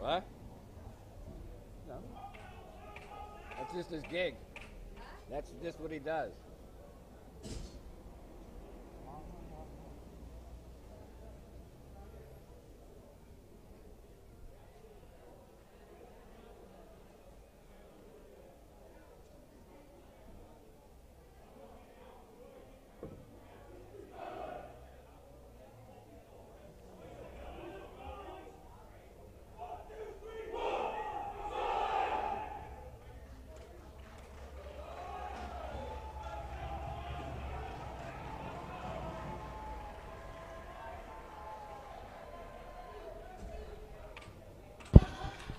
What? No. That's just his gig. That's just what he does.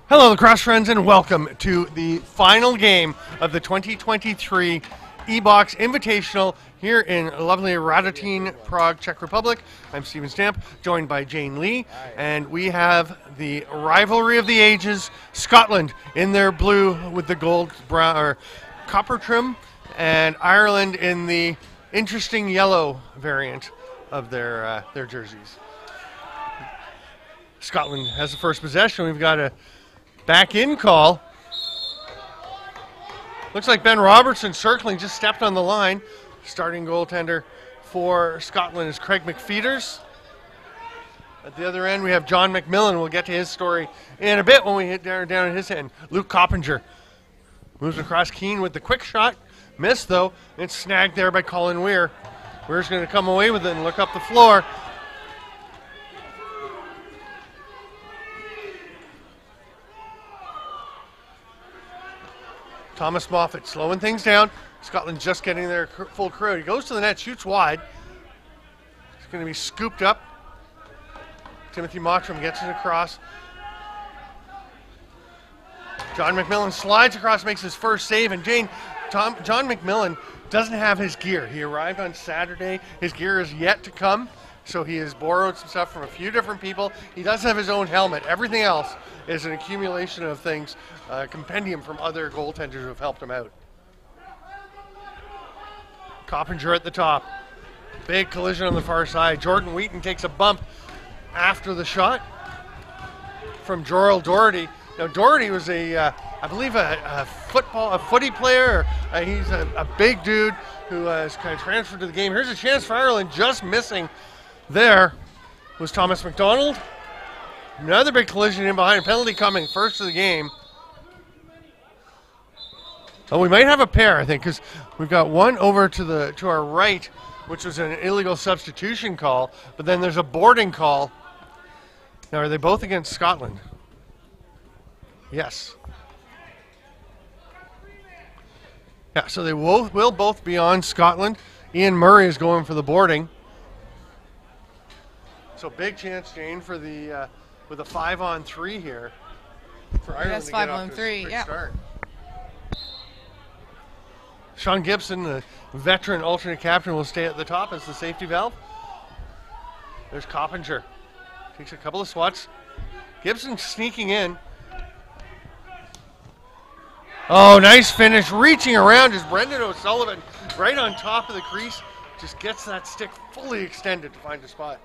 Hello, lacrosse friends, and welcome to the final game of the 2023 E-Box Invitational here in lovely Radotín, Prague, Czech Republic. I'm Steven Stamp, joined by Jane Lee, and we have the rivalry of the ages, Scotland in their blue with the gold, brown, or copper trim, and Ireland in the interesting yellow variant of their jerseys. Scotland has the first possession. We've got a back-in call. Looks like Ben Robertson circling, just stepped on the line. Starting goaltender for Scotland is Craig McFeeters. At the other end, we have John McMillan. We'll get to his story in a bit when we hit down at his end. Luke Coppinger moves across Keane with the quick shot. Missed, though. It's snagged there by Colin Weir. Weir's going to come away with it and look up the floor. Thomas Moffat slowing things down. Scotland just getting their full crew. He goes to the net, shoots wide. It's going to be scooped up. Timothy Mottram gets it across. John McMillan slides across, makes his first save. And John McMillan doesn't have his gear. He arrived on Saturday. His gear is yet to come. So he has borrowed some stuff from a few different people. He does have his own helmet. Everything else is an accumulation of things, compendium from other goaltenders who have helped him out. Coppinger at the top. Big collision on the far side. Jordan Wheaton takes a bump after the shot from Jorel Doherty. Now Doherty was I believe a footy player. He's a big dude who has kind of transferred to the game. Here's a chance for Ireland, just missing. There was Thomas McDonald. Another big collision in behind. Penalty coming first of the game. Oh, we might have a pair, I think, because we've got one over to our right, which was an illegal substitution call, but then there's a boarding call. Now, are they both against Scotland? Yes. Yeah, so they will both be on Scotland. Ian Murray is going for the boarding. So big chance, Jane, for the with a 5-on-3 here for Ireland. Yes, to get off to a 5-on-3, yeah. start. Sean Gibson, the veteran alternate captain, will stay at the top as the safety valve. There's Coppinger. Takes a couple of swats. Gibson sneaking in. Oh, nice finish. Reaching around is Brendan O'Sullivan right on top of the crease. Just gets that stick fully extended to find a spot.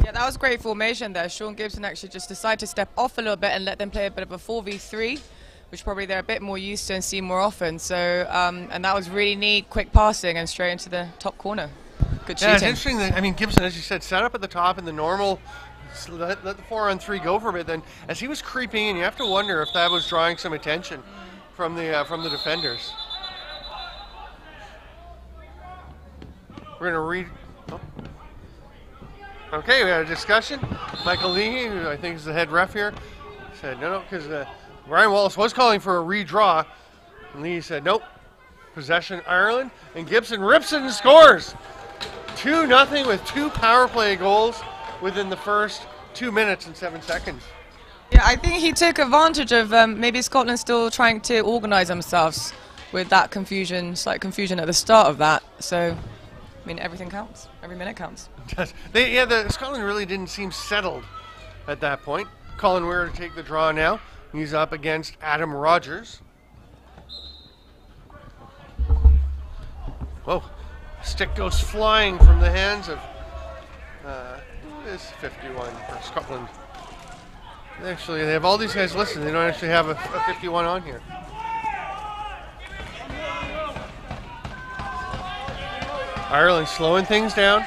Yeah, that was great formation there. Sean Gibson actually just decided to step off a little bit and let them play a bit of a 4v3, which probably they're a bit more used to and see more often. So, and that was really neat, quick passing and straight into the top corner. Good shooting. Yeah, it's interesting that, I mean, Gibson, as you said, set up at the top in the normal, let the 4-on-3 go for a bit. Then, as he was creeping in, you have to wonder if that was drawing some attention from the defenders. We're going to read. Oh. Okay, we had a discussion. Michael Leahy, who I think is the head ref here, said no, because Ryan Wallace was calling for a redraw. And Leahy said nope. Possession Ireland, and Gibson rips it and scores. 2-0 with 2 power play goals within the first 2 minutes and 7 seconds. Yeah, I think he took advantage of maybe Scotland still trying to organise themselves with that confusion, slight confusion at the start of that. So, I mean, everything counts. Every minute counts. Scotland really didn't seem settled at that point. Colin Weir to take the draw now. He's up against Adam Rogers. Whoa. Stick goes flying from the hands of who is 51 for Scotland. Actually, they have all these guys listed. They don't actually have a 51 on here. Ireland slowing things down.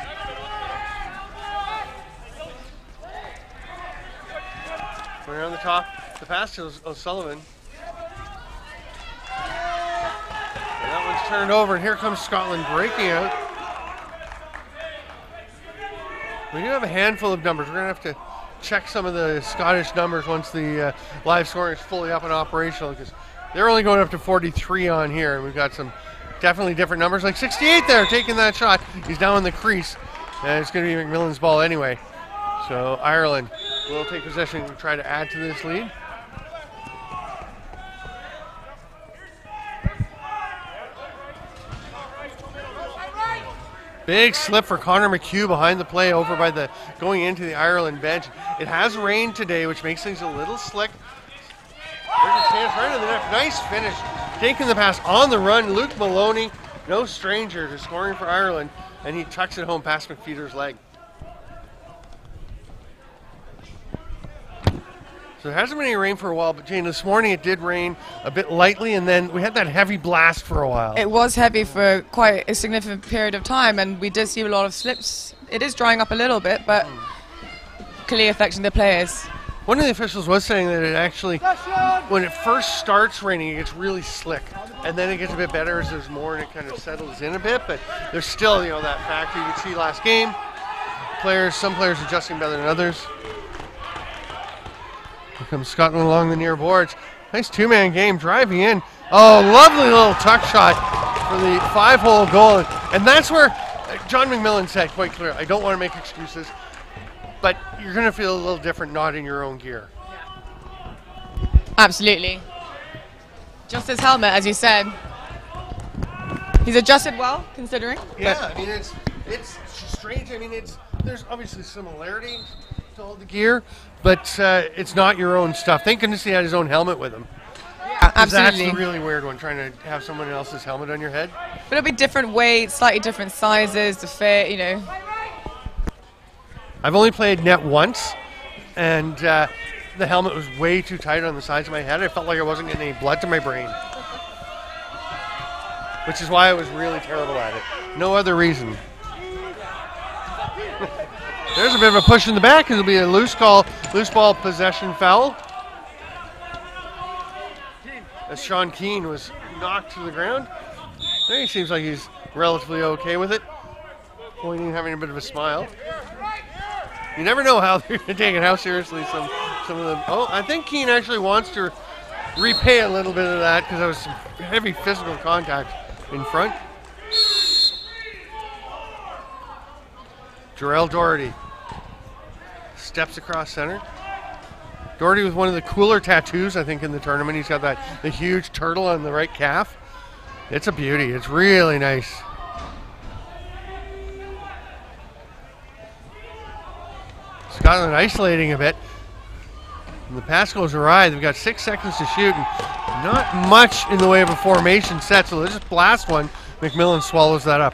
Going around the top. The pass to O'Sullivan. And that one's turned over, and here comes Scotland breaking out. We do have a handful of numbers. We're going to have to check some of the Scottish numbers once the live scoring is fully up and operational, because they're only going up to 43 on here, and we've got some definitely different numbers, like 68 there, taking that shot. He's down in the crease, and it's going to be McMillan's ball anyway. So Ireland will take possession and try to add to this lead. Big slip for Connor McHugh behind the play over by the going into the Ireland bench. It has rained today, which makes things a little slick. There's a chance right in the net. Nice finish. Taking the pass on the run. Luke Maloney, no stranger to scoring for Ireland, and he tucks it home past McFeeder's leg. So there hasn't been any rain for a while, but Jane, this morning it did rain a bit lightly, and then we had that heavy blast for a while. It was heavy for quite a significant period of time, and we did see a lot of slips. It is drying up a little bit, but clearly affecting the players. One of the officials was saying that it actually, when it first starts raining, it gets really slick, and then it gets a bit better as there's more and it kind of settles in a bit, but there's still, you know, that factor you could see last game. Some players adjusting better than others. Here comes Scotland along the near boards. Nice two-man game, driving in. Oh, lovely little tuck shot for the 5-hole goal. And that's where John McMillan said quite clear, I don't want to make excuses, but you're going to feel a little different not in your own gear. Absolutely. Just his helmet, as you said. He's adjusted well, considering. Yeah, I mean, it's strange. I mean, there's obviously similarity to all the gear, but it's not your own stuff. Thank goodness he had his own helmet with him. Yeah, absolutely. That's the really weird one, trying to have someone else's helmet on your head. But it'll be different weights, slightly different sizes, the fit, you know. I've only played net once, and the helmet was way too tight on the sides of my head. I felt like I wasn't getting any blood to my brain, which is why I was really terrible at it. No other reason. There's a bit of a push in the back. It'll be a loose ball possession foul. As Sean Keane was knocked to the ground. There he seems like he's relatively okay with it. Pointing, having a bit of a smile. You never know how they're taking how seriously some of them. Oh, I think Keane actually wants to repay a little bit of that because there was some heavy physical contact in front. Jarrell Doherty steps across center. Doherty with one of the cooler tattoos, I think, in the tournament. He's got the huge turtle on the right calf. It's a beauty. It's really nice. Scotland isolating a bit. And the pass goes awry. They've got 6 seconds to shoot, and not much in the way of a formation set, so they'll just blast one. McMillan swallows that up.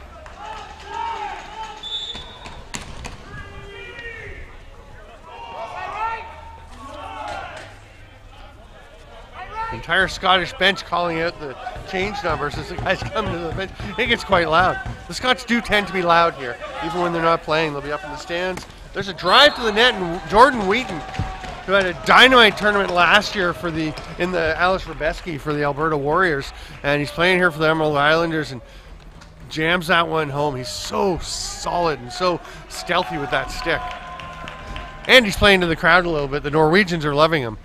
The entire Scottish bench calling out the change numbers as the guys come to the bench. It gets quite loud. The Scots do tend to be loud here. Even when they're not playing, they'll be up in the stands. There's a drive to the net, and Jordan Wheaton, who had a dynamite tournament last year in the Alice Rabeski for the Alberta Warriors, and he's playing here for the Emerald Islanders and jams that one home. He's so solid and so stealthy with that stick. And he's playing to the crowd a little bit. The Norwegians are loving him.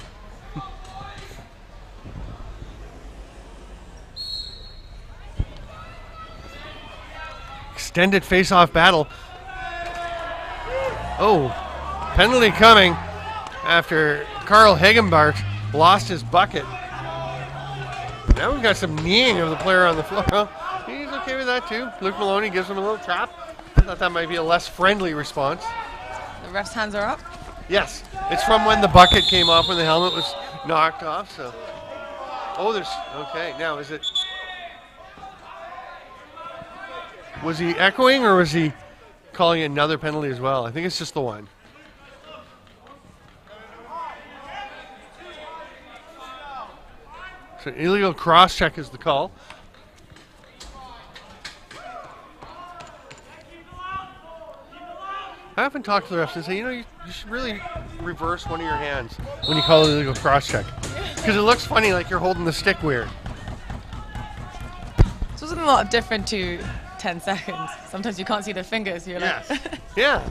Extended face-off battle. Oh, penalty coming after Carl Hegenbart lost his bucket. Now we've got some kneeing of the player on the floor. Oh, he's okay with that too. Luke Maloney gives him a little tap. I thought that might be a less friendly response. The ref's hands are up? Yes, it's from when the bucket came off, when the helmet was knocked off. So, oh, okay, now is it... Was he echoing, or was he calling another penalty as well? I think it's just the one. So illegal cross check is the call. I often talk to the refs and say, you should really reverse one of your hands when you call it illegal cross check. Because it looks funny like you're holding the stick weird. This wasn't a lot different to 10 seconds. Sometimes you can't see the fingers. You're Yes. like, Yeah.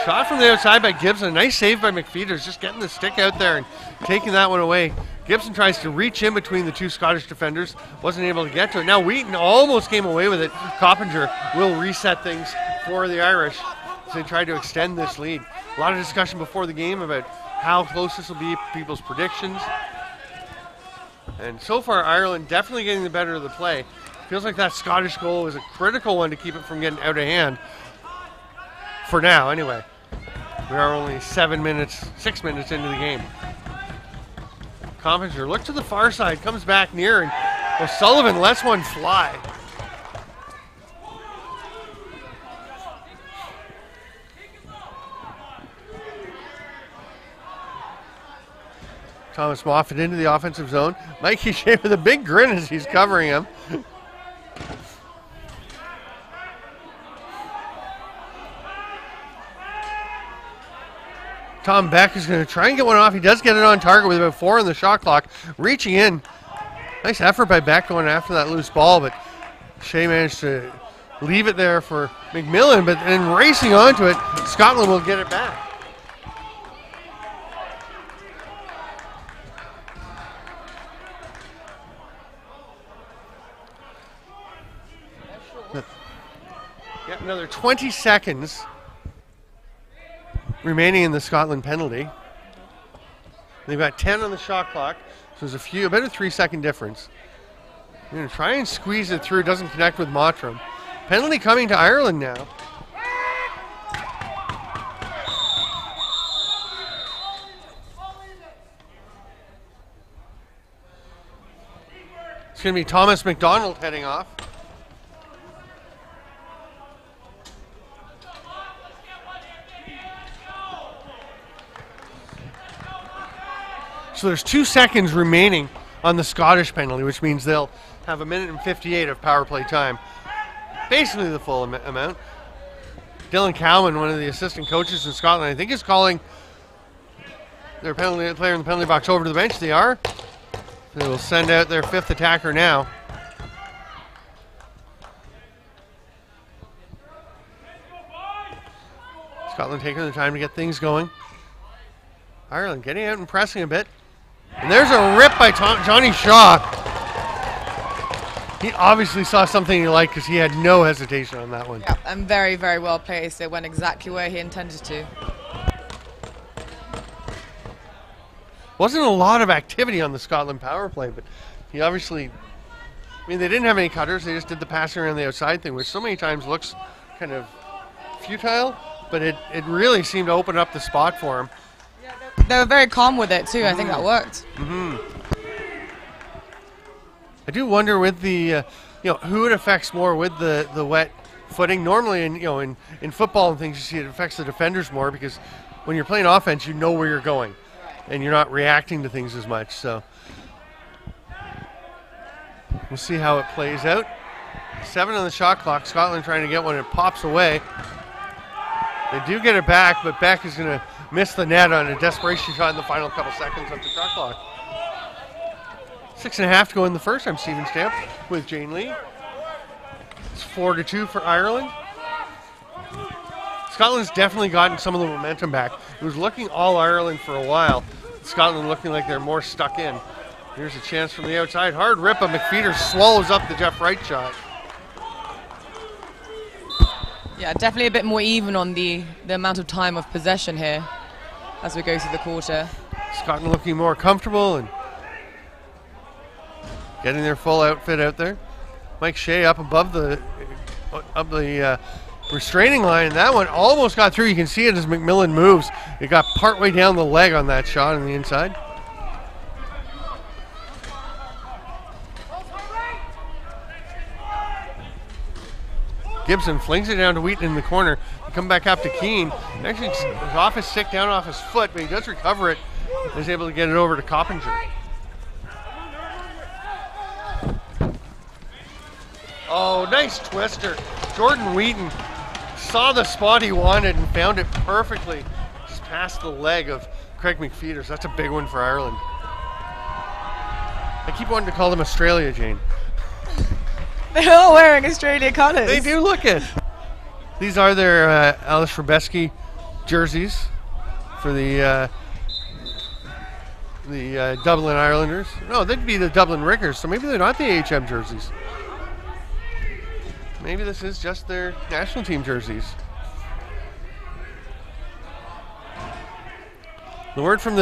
Shot from the outside by Gibson. A nice save by McFeeters, just getting the stick out there and taking that one away. Gibson tries to reach in between the two Scottish defenders. Wasn't able to get to it. Now Wheaton almost came away with it. Coppinger will reset things for the Irish as they try to extend this lead. A lot of discussion before the game about how close this will be, people's predictions. And so far, Ireland definitely getting the better of the play. Feels like that Scottish goal was a critical one to keep it from getting out of hand. For now, anyway. We are only 6 minutes into the game. Coppinger look to the far side, comes back near, and O'Sullivan lets one fly. Thomas Moffat into the offensive zone. Mikey Shea with a big grin as he's covering him. Tom Beck is going to try and get one off. He does get it on target with about 4 on the shot clock. Reaching in. Nice effort by Beck going after that loose ball, but Shea managed to leave it there for McMillan, but then racing onto it, Scotland will get it back. Yeah, another 20 seconds remaining in the Scotland penalty. They've got 10 on the shot clock, so there's about a 3-second difference. They're going to try and squeeze it through. Doesn't connect with Mottram. Penalty coming to Ireland now. It's going to be Thomas McDonald heading off. So there's 2 seconds remaining on the Scottish penalty, which means they'll have 1 minute and 58 of power play time. Basically the full amount. Dylan Cowman, one of the assistant coaches in Scotland, I think is calling their penalty player in the penalty box over to the bench. They are. They will send out their 5th attacker now. Scotland taking the time to get things going. Ireland getting out and pressing a bit. And there's a rip by Johnny Shaw. He obviously saw something he liked because he had no hesitation on that one. yeah, and very, very well placed. It went exactly where he intended to. Wasn't a lot of activity on the Scotland power play, but he obviously, I mean, they didn't have any cutters. They just did the passing around the outside thing, which so many times looks kind of futile, but it really seemed to open up the spot for him. They were very calm with it too. I think that worked. I do wonder with the, who it affects more with the wet footing. Normally, in football and things, you see it affects the defenders more because when you're playing offense, you know where you're going, and you're not reacting to things as much. So we'll see how it plays out. 7 on the shot clock. Scotland trying to get one. It pops away. They do get it back, but Beck is going to miss the net on a desperation shot in the final couple seconds of the shot clock. 6.5 to go in the first. I'm Stephen Stamp with Jane Lee. It's 4-2 for Ireland. Scotland's definitely gotten some of the momentum back. It was looking all Ireland for a while. Scotland looking like they're more stuck in. Here's a chance from the outside. Hard rip, but McFeeters swallows up the Jeff Wright shot. Yeah, definitely a bit more even on the amount of time of possession here as we go through the quarter. Scotland looking more comfortable and getting their full outfit out there. Mike Shea up above the restraining line, and that one almost got through. You can see it as McMillan moves. It got partway down the leg on that shot on the inside. Gibson flings it down to Wheaton in the corner. They come back up to Keane. Actually, it's off his stick, down off his foot, but he does recover it. He's able to get it over to Coppinger. Oh, nice twister. Jordan Wheaton saw the spot he wanted and found it perfectly. Just past the leg of Craig McFeeters. That's a big one for Ireland. I keep wanting to call them Australia, Jane. They're all wearing Australia colours. They do look it. These are their Alice Robeski jerseys for the Dublin Islanders. No, they'd be the Dublin Riggers, so maybe they're not the AHM jerseys. Maybe this is just their national team jerseys. The word from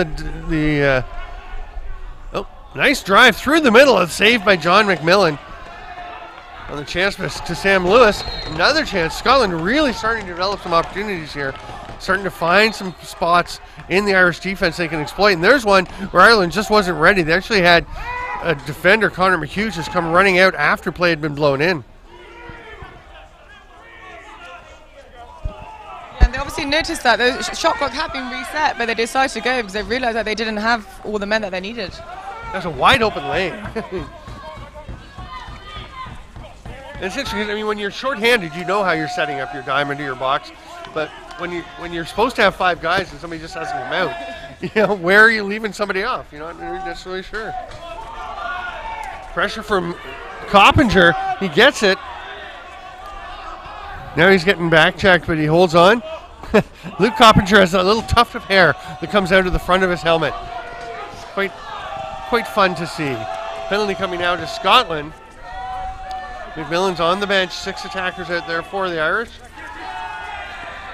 oh, nice drive through the middle. It's saved by John McMillan. On the chance to Sam Lewis. Another chance. Scotland really starting to develop some opportunities here. Starting to find some spots in the Irish defense they can exploit. And there's one where Ireland just wasn't ready. They actually had a defender, Connor McHugh, just come running out after play had been blown in. And they obviously noticed that the shot clock had been reset, but they decided to go because they realized that they didn't have all the men that they needed. That's a wide open lane. It's interesting. I mean, when you're shorthanded, you know how you're setting up your diamond or your box. But when you're supposed to have 5 guys and somebody just hasn't come out, you know, where are you leaving somebody off? You're not necessarily sure. Pressure from Coppinger. He gets it. Now he's getting back checked, but he holds on. Luke Coppinger has a little tuft of hair that comes out of the front of his helmet. Quite fun to see. Penalty coming out to Scotland. McMillan's on the bench. 6 attackers out there for the Irish.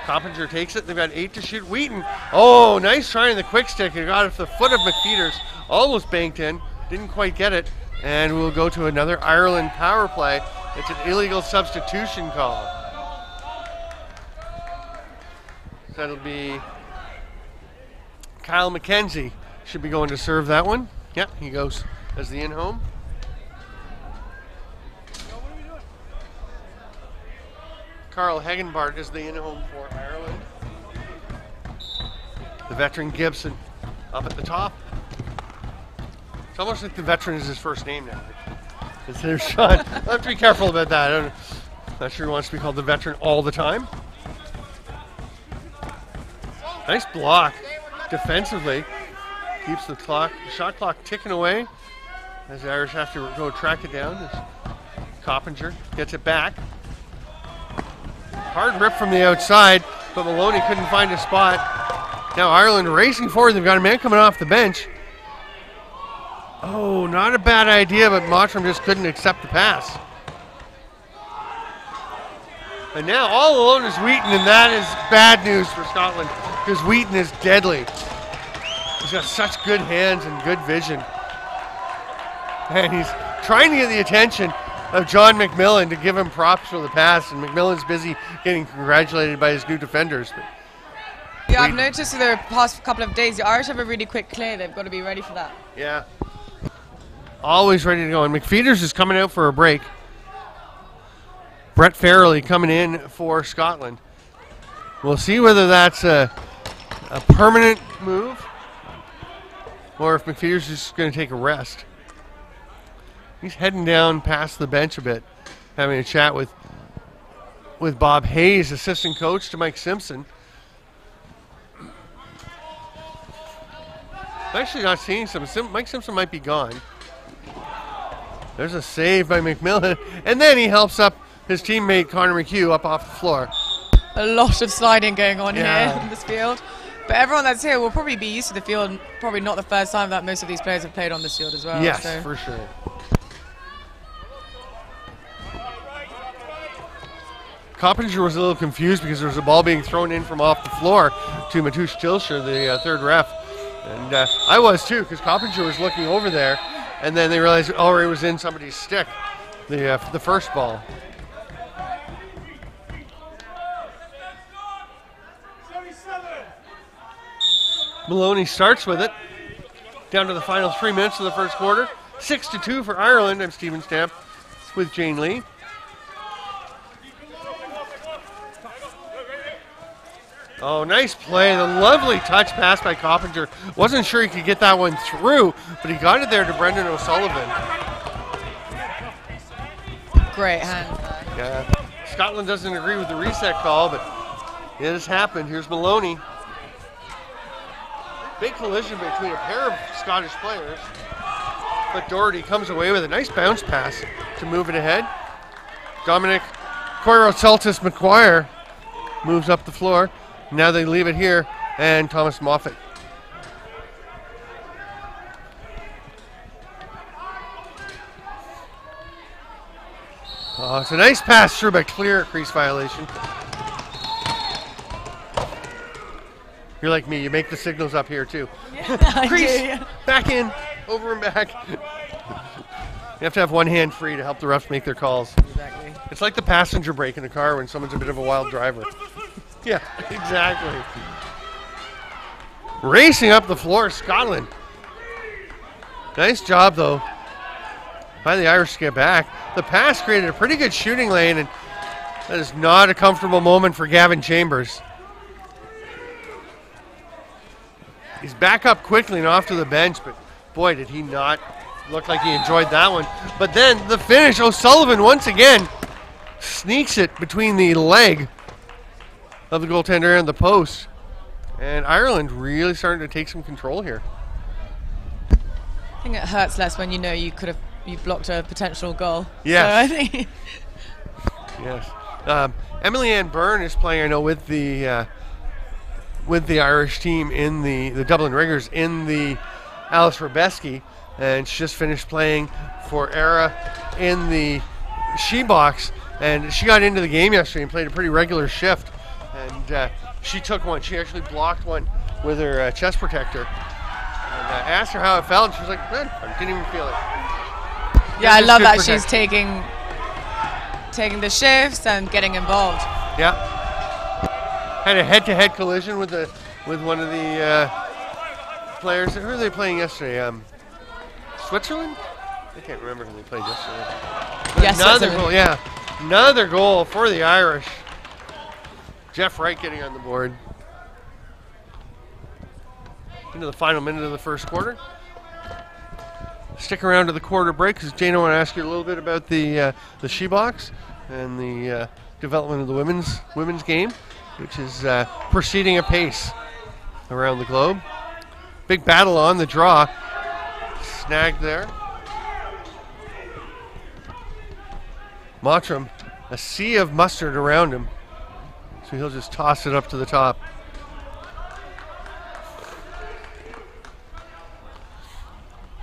Coppinger takes it. They've got 8 to shoot. Wheaton. Oh, nice try in the quick stick. He got it to the foot of McFeeters. Almost banked in. Didn't quite get it. And we'll go to another Ireland power play. It's an illegal substitution call. So that'll be Kyle McKenzie. Should be going to serve that one. Yeah, he goes as the in-home. Carl Hegenbart is the in-home for Ireland. The veteran Gibson up at the top. It's almost like the veteran is his first name now. There's Sean. I'll have to be careful about that. I'm not sure he wants to be called the veteran all the time. Nice block defensively. Keeps the shot clock ticking away as the Irish have to go track it down. As Coppinger gets it back. Hard rip from the outside, but Maloney couldn't find a spot. Now Ireland racing forward. They've got a man coming off the bench. Oh, not a bad idea, but Mottram just couldn't accept the pass. And now all alone is Wheaton, and that is bad news for Scotland because Wheaton is deadly. He's got such good hands and good vision. And he's trying to get the attention of John McMillan to give him props for the pass, and McMillan's busy getting congratulated by his new defenders. But yeah, I've noticed in the past couple of days, the Irish have a really quick clear. They've got to be ready for that. Yeah. Always ready to go. And McFeeters is coming out for a break. Brett Farrelly coming in for Scotland. We'll see whether that's a permanent move or if McFeeters is just going to take a rest. He's heading down past the bench a bit, having a chat with Bob Hayes, assistant coach to Mike Simpson. I'm actually not seeing Mike Simpson might be gone. There's a save by McMillan, and then he helps up his teammate Connor McHugh up off the floor. A lot of sliding going on here in this field. But everyone that's here will probably be used to the field. Probably not the first time that most of these players have played on this field as well. Yes, so. For sure. Coppinger was a little confused because there was a ball being thrown in from off the floor to Matush Tilsher, the third ref. And I was too, because Coppinger was looking over there, and then they realized it already was in somebody's stick, the first ball. Maloney starts with it. Down to the final 3 minutes of the first quarter. 6-2 for Ireland. I'm Stephen Stamp with Jane Lee. Oh, nice play. The lovely touch pass by Coppinger. Wasn't sure he could get that one through, but he got it there to Brendan O'Sullivan. great hands there. Yeah. Scotland doesn't agree with the reset call, but it has happened. Here's Maloney. Big collision between a pair of Scottish players. But Doherty comes away with a nice bounce pass to move it ahead. Dominic Coiro-Celtis McGuire moves up the floor. Now they leave it here, and Thomas Moffat. Oh, it's a nice pass through, but clear crease violation. You're like me, you make the signals up here too. Yeah, Crease, back in, over and back. You have to have one hand free to help the refs make their calls. Exactly. It's like the passenger brake in a car when someone's a bit of a wild driver. Yeah, exactly. Racing up the floor, Scotland. Nice job, though, by the Irish to get back. The pass created a pretty good shooting lane, and that is not a comfortable moment for Gavin Chambers. He's back up quickly and off to the bench, but boy, did he not look like he enjoyed that one. But then the finish, O'Sullivan once again sneaks it between the leg of the goaltender and the post. And Ireland really starting to take some control here. I think it hurts less when you know you blocked a potential goal. Yes. So I think Yes. Emily Ann Byrne is playing, I know, with the Irish team in the Dublin Riggers in the Alice Rabeski, and she just finished playing for Era in the She Box, and she got into the game yesterday and played a pretty regular shift, and she took one. She actually blocked one with her chest protector, and I asked her how it felt, and she was like, man, I didn't even feel it. yeah, I love that she's taking the shifts and getting involved. Yeah. Had a head-to-head collision with one of the players. Who were they playing yesterday? Switzerland? I can't remember who they played yesterday. Yes, another goal, yeah. Another goal for the Irish. Jeff Wright getting on the board. Into the final minute of the first quarter. Stick around to the quarter break because Jane, I want to ask you a little bit about the She Box and the development of the women's game, which is proceeding apace around the globe. Big battle on the draw. Snagged there. Mottram, a sea of mustard around him. So he'll just toss it up to the top.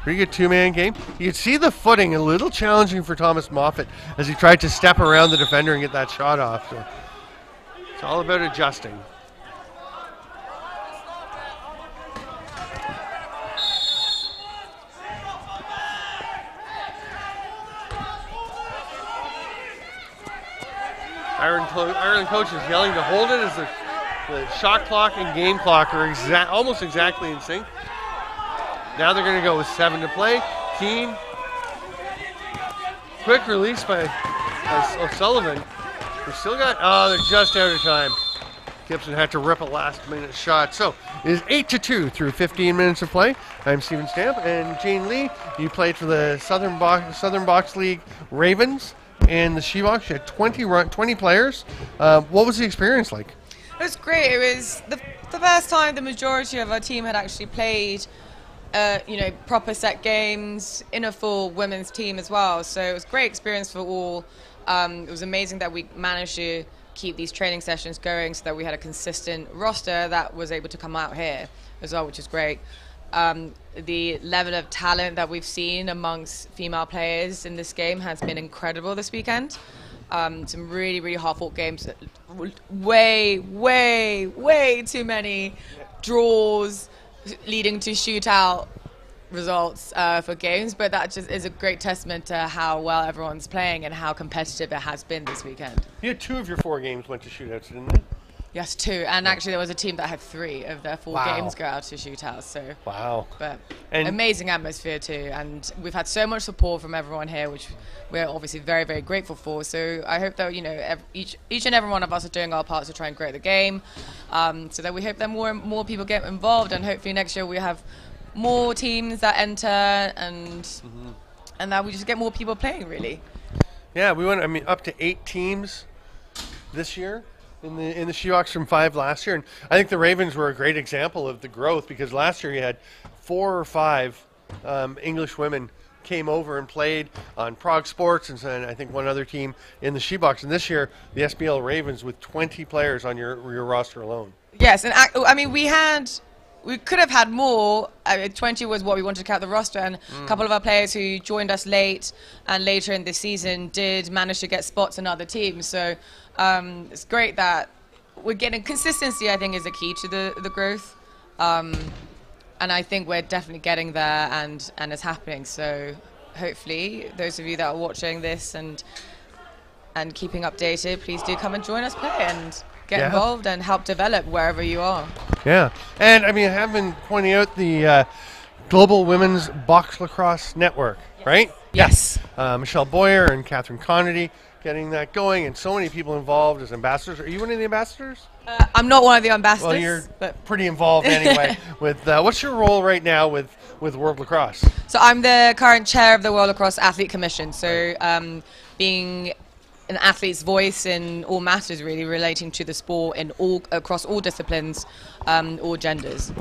Pretty good two-man game. You can see the footing a little challenging for Thomas Moffat as he tried to step around the defender and get that shot off. So it's all about adjusting. Ireland coach is yelling to hold it as the shot clock and game clock are almost exactly in sync. Now they're going to go with 7 to play. Keane. Quick release by O'Sullivan. They still got, they're just out of time. Gibson had to rip a last-minute shot. So it is 8-2 through 15 minutes of play. I'm Stephen Stamp, and Jane Lee, you played for the Southern Box League Ravens in the She Box. You had 20 players. What was the experience like? It was great. It was the first time the majority of our team had actually played proper set games in a full women's team as well. So it was a great experience for all. It was amazing that we managed to keep these training sessions going so that we had a consistent roster that was able to come out here as well, which is great. The level of talent that we've seen amongst female players in this game has been incredible this weekend. Some really, really hard-fought games. Way too many draws leading to shootout results for games, but that just is a great testament to how well everyone's playing and how competitive it has been this weekend. You had 2 of your 4 games went to shootouts, didn't they? Yes, 2, and actually there was a team that had 3 of their 4 games go out to shootouts. So wow, but amazing atmosphere too, and we've had so much support from everyone here, which we're obviously very, very grateful for. So I hope that each and every one of us are doing our parts to try and grow the game, so that we hope that more and more people get involved, and hopefully next year we have more teams that enter, and that we just get more people playing, really. Yeah, we went, I mean, up to 8 teams this year in the She-Hawks from 5 last year. And I think the Ravens were a great example of the growth, because last year you had 4 or 5 English women came over and played on Prague Sports, and I think one other team in the She-Box. And this year, the SBL Ravens with 20 players on your roster alone. Yes, and I mean, we could have had more. 20 was what we wanted to count the roster, and a couple of our players who joined us late and later in the season did manage to get spots in other teams. So it's great that we're getting consistency. I think is the key to the growth, and I think we're definitely getting there, and it's happening. So hopefully, those of you that are watching this and keeping updated, please do come and join us play and get involved and help develop wherever you are. Yeah, and I mean, I have been pointing out the Global Women's Box-Lacrosse Network, right? Yes. Michelle Boyer and Catherine Conity getting that going, and so many people involved as ambassadors. Are you one of the ambassadors? I'm not one of the ambassadors. Well, you're but pretty involved anyway. With what's your role right now with World Lacrosse? So I'm the current chair of the World Lacrosse Athlete Commission. So being an athlete's voice in all matters really relating to the sport in across all disciplines, all genders.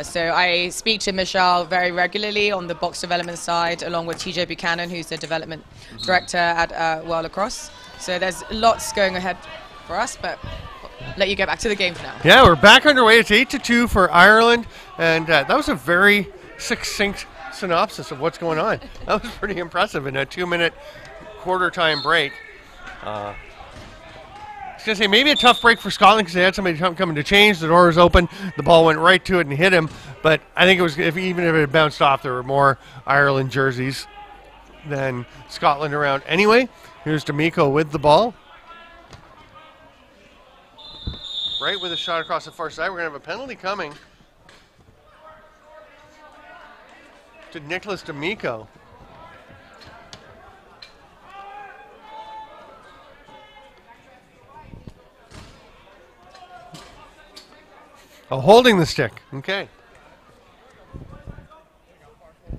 So I speak to Michelle very regularly on the box development side, along with TJ Buchanan, who's the development director at World Lacrosse. So there's lots going ahead for us, but I'll let you get back to the game for now. Yeah, we're back underway. It's 8-2 for Ireland, and that was a very succinct synopsis of what's going on. That was pretty impressive in a 2-minute quarter-time break. I was going to say, maybe a tough break for Scotland because they had somebody coming to change. The door was open. The ball went right to it and hit him. But I think it was, even if it had bounced off, there were more Ireland jerseys than Scotland around. Anyway, here's D'Amico with the ball. Right with a shot across the far side. We're going to have a penalty coming to Nicholas D'Amico. Oh, holding the stick. Okay.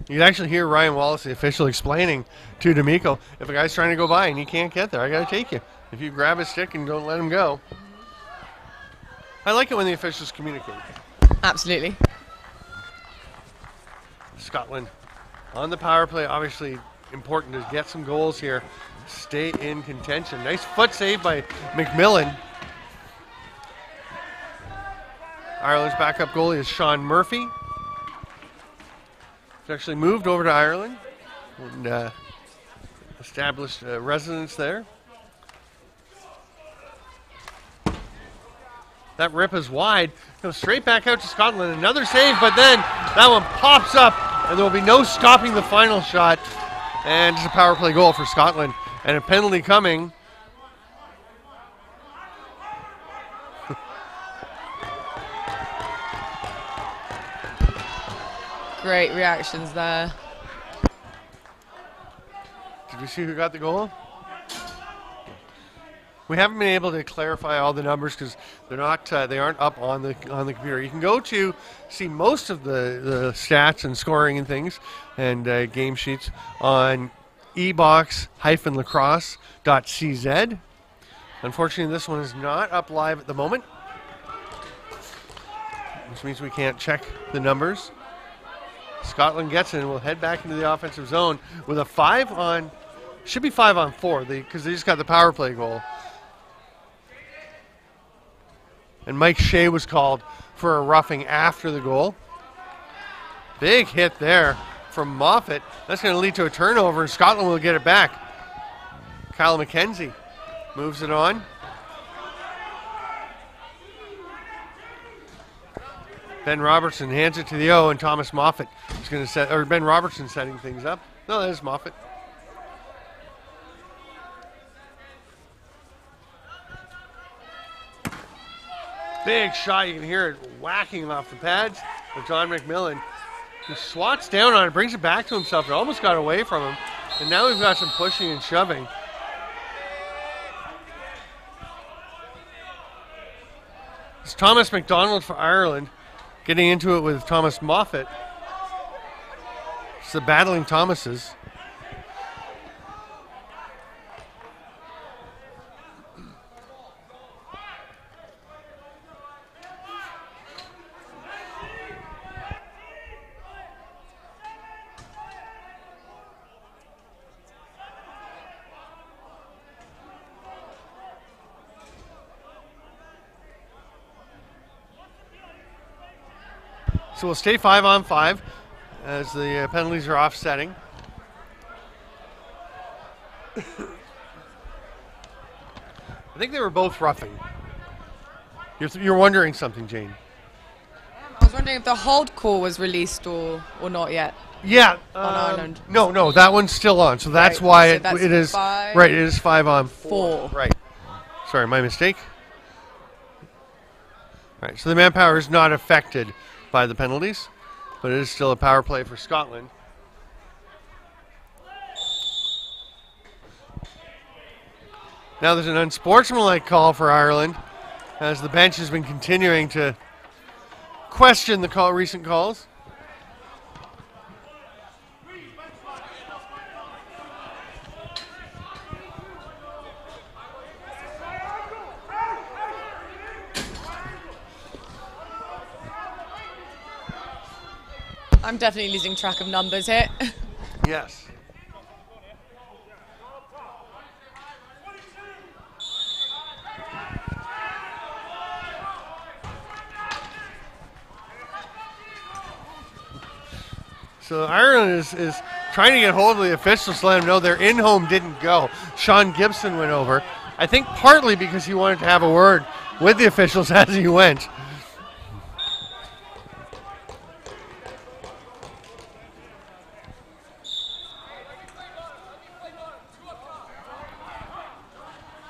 You can actually hear Ryan Wallace, the official, explaining to D'Amico, if a guy's trying to go by and he can't get there, I got to take you. If you grab his stick and don't let him go. I like it when the officials communicate. Absolutely. Scotland on the power play, obviously important to get some goals here. Stay in contention. Nice foot save by McMillan. Ireland's backup goalie is Sean Murphy. He's actually moved over to Ireland and established a residence there. That rip is wide. Goes straight back out to Scotland. Another save, but then that one pops up, and there will be no stopping the final shot. And it's a power play goal for Scotland. And a penalty coming. Great reactions there. Did we see who got the goal? We haven't been able to clarify all the numbers because they're not. They aren't up on the computer. You can go to see most of the stats and scoring and things and game sheets on ebox-lacrosse.cz. Unfortunately, this one is not up live at the moment, which means we can't check the numbers. Scotland gets it and will head back into the offensive zone with a 5 on, should be 5 on 4 because they just got the power play goal. And Mike Shea was called for a roughing after the goal. Big hit there from Moffat. That's going to lead to a turnover, and Scotland will get it back. Kyle McKenzie moves it on. Ben Robertson hands it to the O, and Thomas Moffat is going to set, or Ben Robertson setting things up. No, that is Moffat. Big shot. You can hear it whacking off the pads of John McMillan. He swats down on it, brings it back to himself. It almost got away from him. And now we've got some pushing and shoving. It's Thomas McDonald for Ireland getting into it with Thomas Moffat. It's the battling Thomases. So we'll stay 5-on-5 as the penalties are offsetting. I think they were both roughing. You're wondering something, Jane. I was wondering if the hold call was released or not yet. Yeah. On Ireland. No, that one's still on. So that's why it is right. It is 5-on-4. Right. Sorry, my mistake. Right. So the manpower is not affected by the penalties, but it is still a power play for Scotland. Now there's an unsportsmanlike call for Ireland, as the bench has been continuing to question the recent calls. I'm definitely losing track of numbers here. Yes. So Ireland is trying to get hold of the officials to let them know their in-home didn't go. Sean Gibson went over. I think partly because he wanted to have a word with the officials as he went.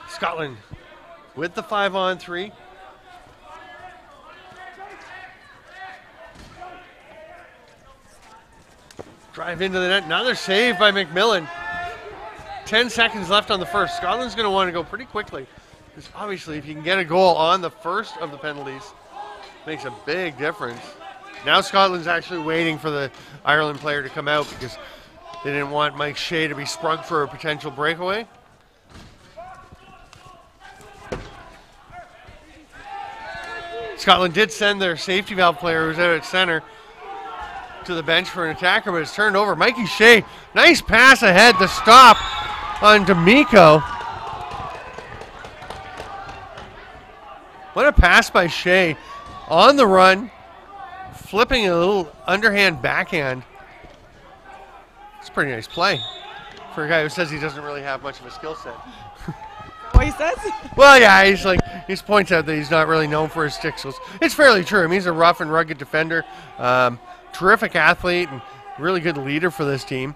Scotland with the 5-on-3. Drive into the net. Another save by McMillan. 10 seconds left on the first. Scotland's going to want to go pretty quickly, because obviously if you can get a goal on the first of the penalties, makes a big difference. Now Scotland's actually waiting for the Ireland player to come out because they didn't want Mike Shea to be sprung for a potential breakaway. Scotland did send their safety valve player, who's out at center, to the bench for an attacker, but it's turned over. Mikey Shea, nice pass ahead to stop on D'Amico. What a pass by Shea. On the run, flipping a little underhand backhand. It's a pretty nice play for a guy who says he doesn't really have much of a skill set. What he says? Well, yeah, he points out that he's not really known for his stick skills. It's fairly true. I mean, he's a rough and rugged defender. Terrific athlete and really good leader for this team.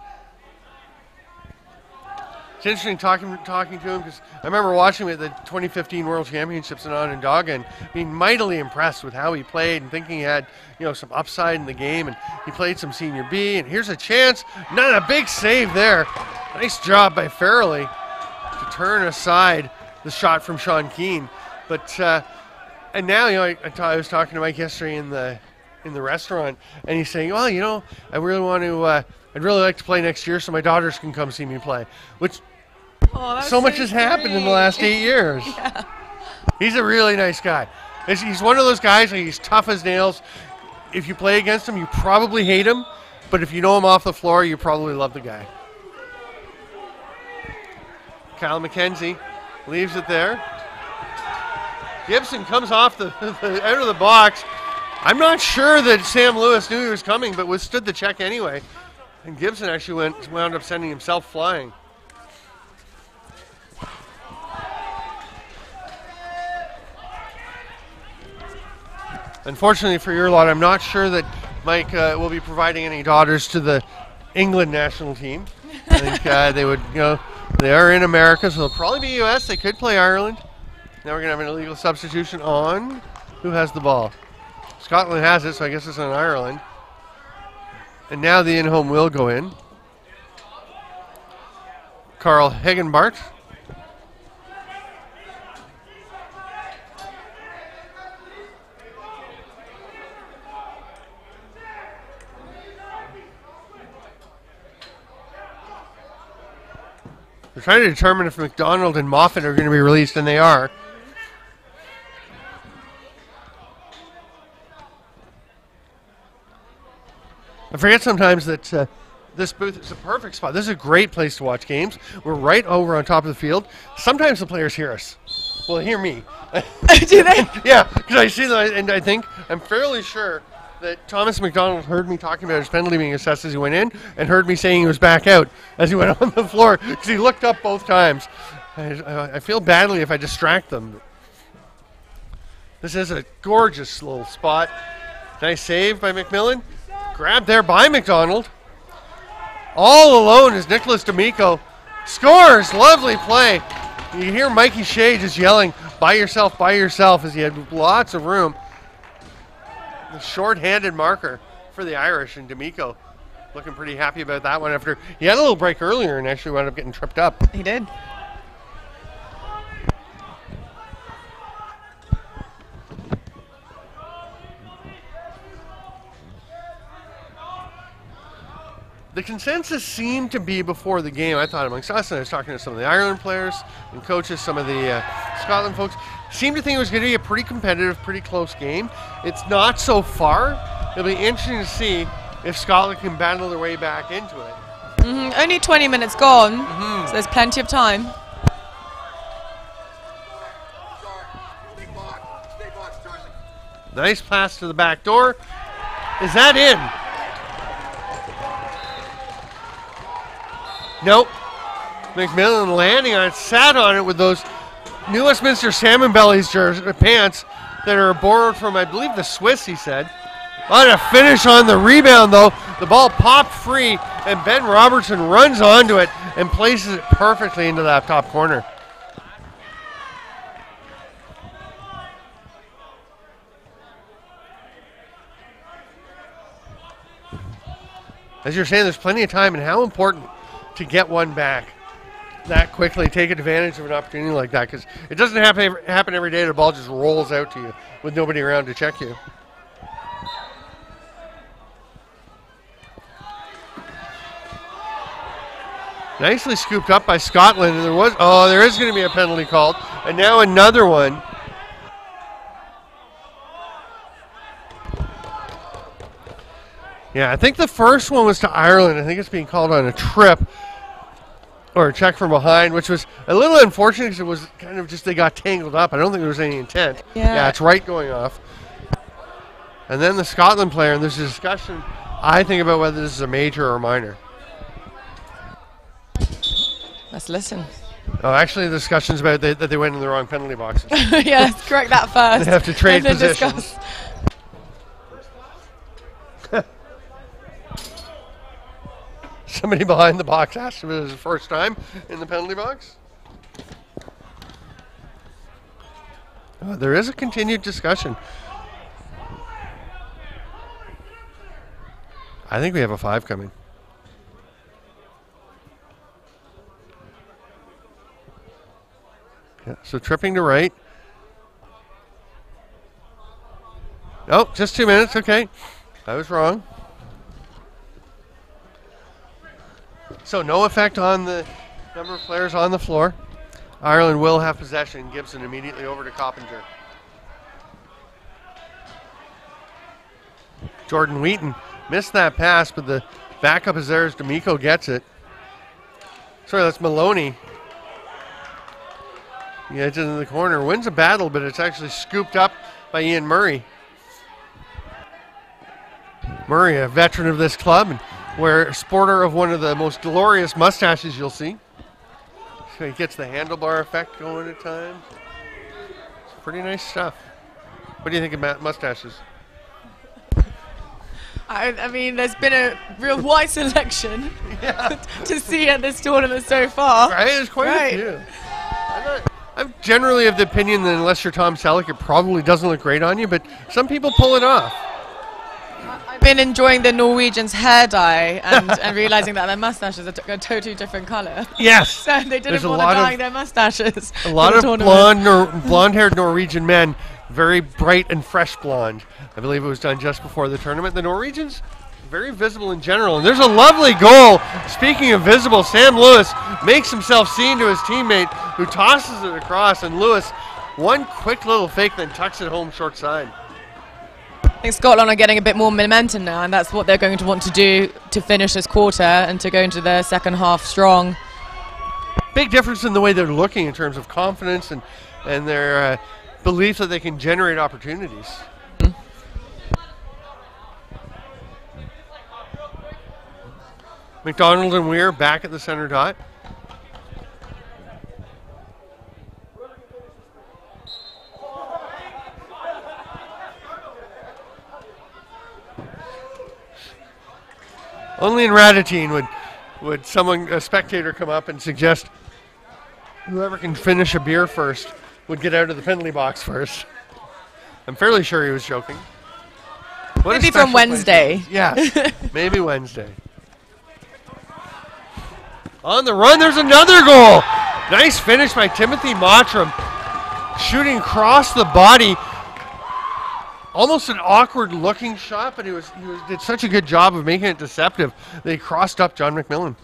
It's interesting talking to him, because I remember watching him at the 2015 World Championships in Onondaga and being mightily impressed with how he played and thinking he had, some upside in the game. And he played some Senior B, and here's a chance. Not a big save there. Nice job by Farrelly to turn aside the shot from Sean Keane. But and now I was talking to Mike yesterday in the restaurant, and he's saying, well, I really want to, I'd really like to play next year so my daughters can come see me play, which so much has happened in the last 8 years. Yeah. He's a really nice guy. He's one of those guys, he's tough as nails. If you play against him, you probably hate him, but if you know him off the floor, you probably love the guy. Kyle McKenzie leaves it there. Gibson comes off out of the box. I'm not sure that Sam Lewis knew he was coming, but withstood the check anyway. And Gibson actually wound up sending himself flying. Unfortunately for your lot, I'm not sure that Mike will be providing any daughters to the England national team. I think they would, they are in America, so they'll probably be U.S. They could play Ireland. Now we're going to have an illegal substitution on who has the ball. Scotland has it, so I guess it's on Ireland. And now the in-home will go in. Carl Hegenbart. They're trying to determine if McDonald and Moffat are going to be released, and they are. I forget sometimes that this booth is a perfect spot. This is a great place to watch games. We're right over on top of the field. Sometimes the players hear us. Well, they hear me. Do they? Yeah, because I see them, and I'm fairly sure that Thomas McDonald heard me talking about his penalty being assessed as he went in and heard me saying he was back out as he went on the floor because he looked up both times. I feel badly if I distract them. This is a gorgeous little spot. Nice save by McMillan. Grabbed there by McDonald. All alone is Nicholas D'Amico. Scores! Lovely play. You hear Mikey Shea just yelling, by yourself, as he had lots of room. The short-handed marker for the Irish, and D'Amico looking pretty happy about that one after he had a little break earlier and actually wound up getting tripped up. He did. The consensus seemed to be before the game, I thought amongst us, and I was talking to some of the Ireland players and coaches, some of the Scotland folks, seemed to think it was going to be a pretty competitive, pretty close game. It's not so far. It'll be interesting to see if Scotland can battle their way back into it. Only 20 minutes gone, so there's plenty of time. Nice pass to the back door. Is that in? Nope. McMillan landing on it, sat on it with those New Westminster Salmon Bellies pants that are borrowed from, I believe, the Swiss, he said. On a finish on the rebound, though. The ball popped free, and Ben Robertson runs onto it and places it perfectly into that top corner. As you're saying, there's plenty of time, and how important to get one back that quickly, take advantage of an opportunity like that, because it doesn't happen every day. The ball just rolls out to you with nobody around to check you. Nicely scooped up by Scotland, and there is going to be a penalty called, and now another one. Yeah, I think the first one was to Ireland. I think it's being called on a trip or a check from behind, which was a little unfortunate because it was kind of just they got tangled up. I don't think there was any intent. Yeah, it's right going off. And then the Scotland player, and there's a discussion, I think, about whether this is a major or a minor. Let's listen. Oh, actually, the discussion's about that they went in the wrong penalty boxes. Yeah, let's correct that first. They have to trade positions. Discuss. Somebody behind the box asked if it was his first time in the penalty box. There is a continued discussion. I think we have a 5 coming. Yeah, so tripping to right. Oh, just 2 minutes. Okay. I was wrong. So no effect on the number of players on the floor. Ireland will have possession. Gibson immediately over to Coppinger. Jordan Wheaton missed that pass, but the backup is there as D'Amico gets it. Sorry, that's Maloney. He heads into the corner, wins a battle, but it's actually scooped up by Ian Murray. Murray, a veteran of this club, and a sporter of one of the most glorious mustaches you'll see. So he gets the handlebar effect going at times. It's pretty nice stuff. What do you think about mustaches? I mean, there's been a real wide selection to see at this tournament so far. Right, there's quite a few. I'm generally of the opinion that unless you're Tom Selleck, it probably doesn't look great on you, but some people pull it off. I've been enjoying the Norwegians' hair dye and realizing that their mustaches are a totally different color. Yes. So they didn't bother dyeing their mustaches. A lot of blonde-haired Norwegian men, very bright and fresh blonde. I believe it was done just before the tournament. The Norwegians, very visible in general. And there's a lovely goal. Speaking of visible, Sam Lewis makes himself seen to his teammate who tosses it across. And Lewis, one quick little fake, then tucks it home short side. I think Scotland are getting a bit more momentum now, and that's what they're going to want to do to finish this quarter and to go into the second half strong. Big difference in the way they're looking in terms of confidence and their belief that they can generate opportunities. McDonald and Weir back at the center dot. Only in Radotín would a spectator come up and suggest whoever can finish a beer first would get out of the penalty box first. I'm fairly sure he was joking. What maybe from Wednesday. Yeah, maybe Wednesday. On the run, there's another goal. Nice finish by Timothy Mottram. Shooting across the body. Almost an awkward looking shot, but he did such a good job of making it deceptive that he crossed up John McMillan.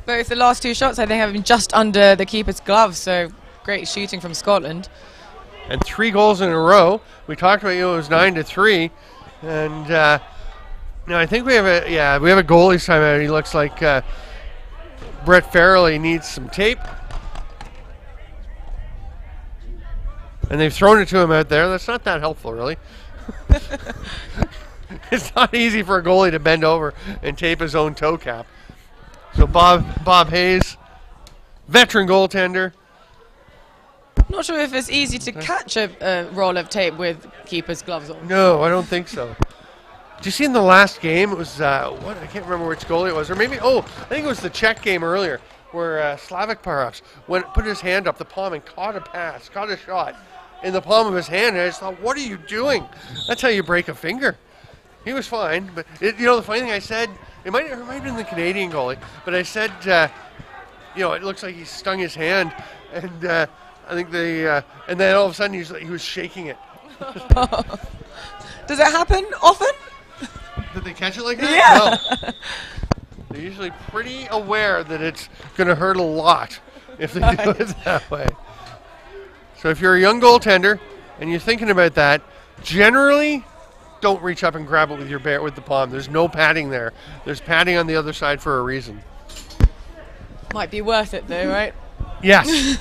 Both the last two shots, I think, have been just under the keeper's glove, so great shooting from Scotland. And 3 goals in a row. We talked about it was 9-3, and now I think we have a goalie's timeout. He looks like Brett Farrell. He needs some tape. And they've thrown it to him out there. That's not that helpful, really. It's not easy for a goalie to bend over and tape his own toe cap. So Bob Hayes, veteran goaltender. Not sure if it's easy to catch a roll of tape with keeper's gloves on. No, I don't think so. Did you see in the last game, it was, what? I can't remember which goalie it was. Or maybe, I think it was the Czech game earlier where Slavik Parafs put his hand up the palm and caught a shot in the palm of his hand, and I just thought, what are you doing? That's how you break a finger. He was fine, but the funny thing I said, it might have been the Canadian goalie, but I said, it looks like he stung his hand, and I think and then all of a sudden he was shaking it. Does it happen often? Did they catch it like that? Yeah. No. They're usually pretty aware that it's going to hurt a lot if they do it that way. So if you're a young goaltender and you're thinking about that, generally don't reach up and grab it with the palm. There's no padding there. There's padding on the other side for a reason. Might be worth it though, right? Yes.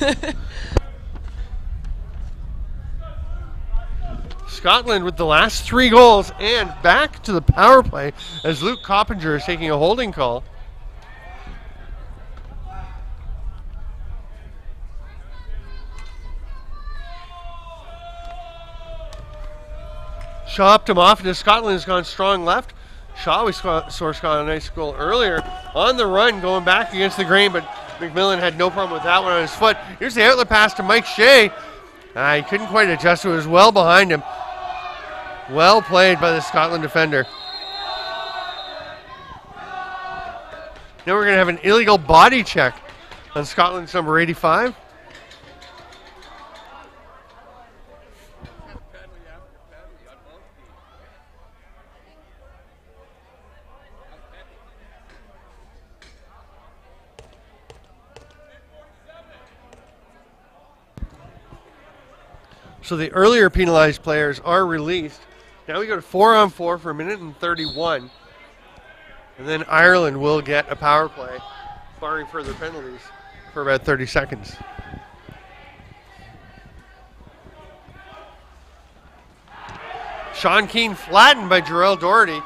Scotland with the last 3 goals and back to the power play as Luke Coppinger is taking a holding call. Shaw upped him off, and Scotland has gone strong left. Shaw scored a nice goal earlier on the run, going back against the grain, but McMillan had no problem with that one on his foot. Here's the outlet pass to Mike Shea. He couldn't quite adjust to it. It was well behind him. Well played by the Scotland defender. Now we're going to have an illegal body check on Scotland's number 85. So the earlier penalized players are released. Now we go to 4-on-4 for 1:31. And then Ireland will get a power play, barring further penalties, for about 30 seconds. Sean Keane flattened by Jarrell Doherty.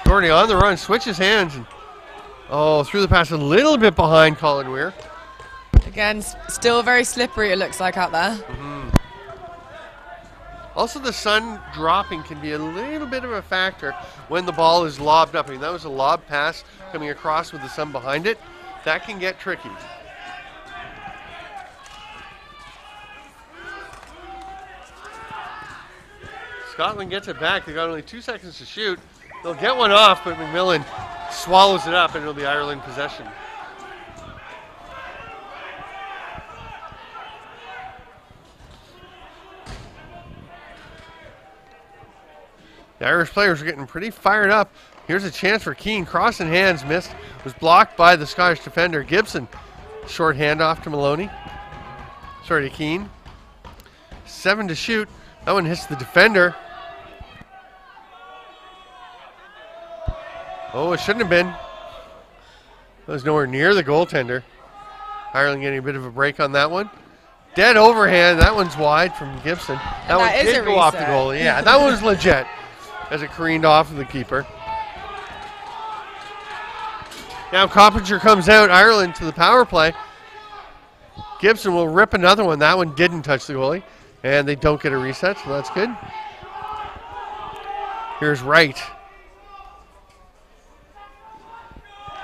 Doherty on the run, switches hands. And, threw the pass a little bit behind Colin Weir. Again, still very slippery it looks like out there. Mm-hmm. Also, the sun dropping can be a little bit of a factor when the ball is lobbed up. I mean, that was a lob pass coming across with the sun behind it. That can get tricky. Scotland gets it back. They got only 2 seconds to shoot. They'll get one off, but McMillan swallows it up, and it'll be Ireland possession. The Irish players are getting pretty fired up. Here's a chance for Keane. Crossing hands, missed. Was blocked by the Scottish defender, Gibson. Short handoff to Maloney. Sorry, to Keane. 7 to shoot. That one hits the defender. It shouldn't have been. That was nowhere near the goaltender. Ireland getting a bit of a break on that one. Dead overhand. That one's wide from Gibson. That one did go off the goalie. Yeah, that one was legit as it careened off of the keeper. Now Coppinger comes out, Ireland to the power play. Gibson will rip another one. That one didn't touch the goalie. And they don't get a reset, so that's good. Here's Wright.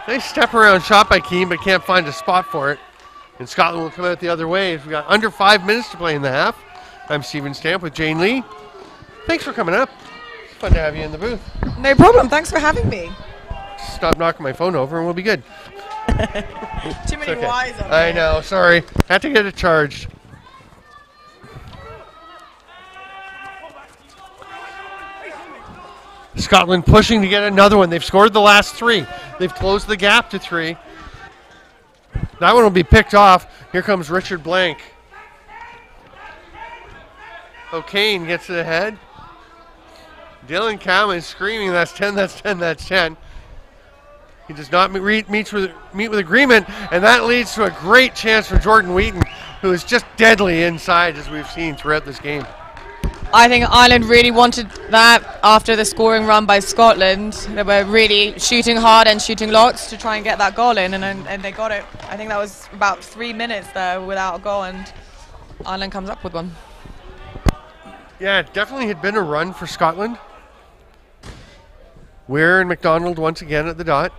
Nice step around shot by Keane, but can't find a spot for it. And Scotland will come out the other way. We've got under 5 minutes to play in the half. I'm Steven Stamp with Jane Lee. Thanks for coming up. It's fun to have you in the booth. No problem. Thanks for having me. Stop knocking my phone over and we'll be good. Too many Okay. Y's on I there. know, sorry. Had to get it charged. Scotland pushing to get another one. They've scored the last 3. They've closed the gap to 3. That one will be picked off. Here comes Richard Blank. O'Kane gets it ahead. Dylan Cowman is screaming, that's 10, that's 10, that's 10. He does not meet with agreement, and that leads to a great chance for Jordan Wheaton, who is just deadly inside, as we've seen throughout this game. I think Ireland really wanted that after the scoring run by Scotland. They were really shooting hard and shooting lots to try and get that goal in, and they got it. I think that was about 3 minutes there without a goal, and Ireland comes up with one. Yeah, it definitely had been a run for Scotland. Weir and McDonald once again at the dot.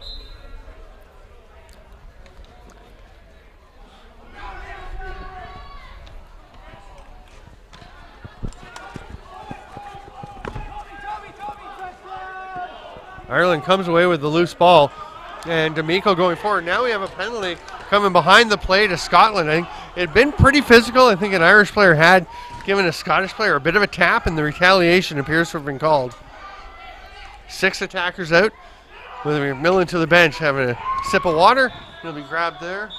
Ireland comes away with the loose ball, and D'Amico going forward. Now we have a penalty coming behind the play to Scotland. I think it had been pretty physical. I think an Irish player had given a Scottish player a bit of a tap, and the retaliation appears to have been called. 6 attackers out, with Millen to the bench having a sip of water. He'll be grabbed there.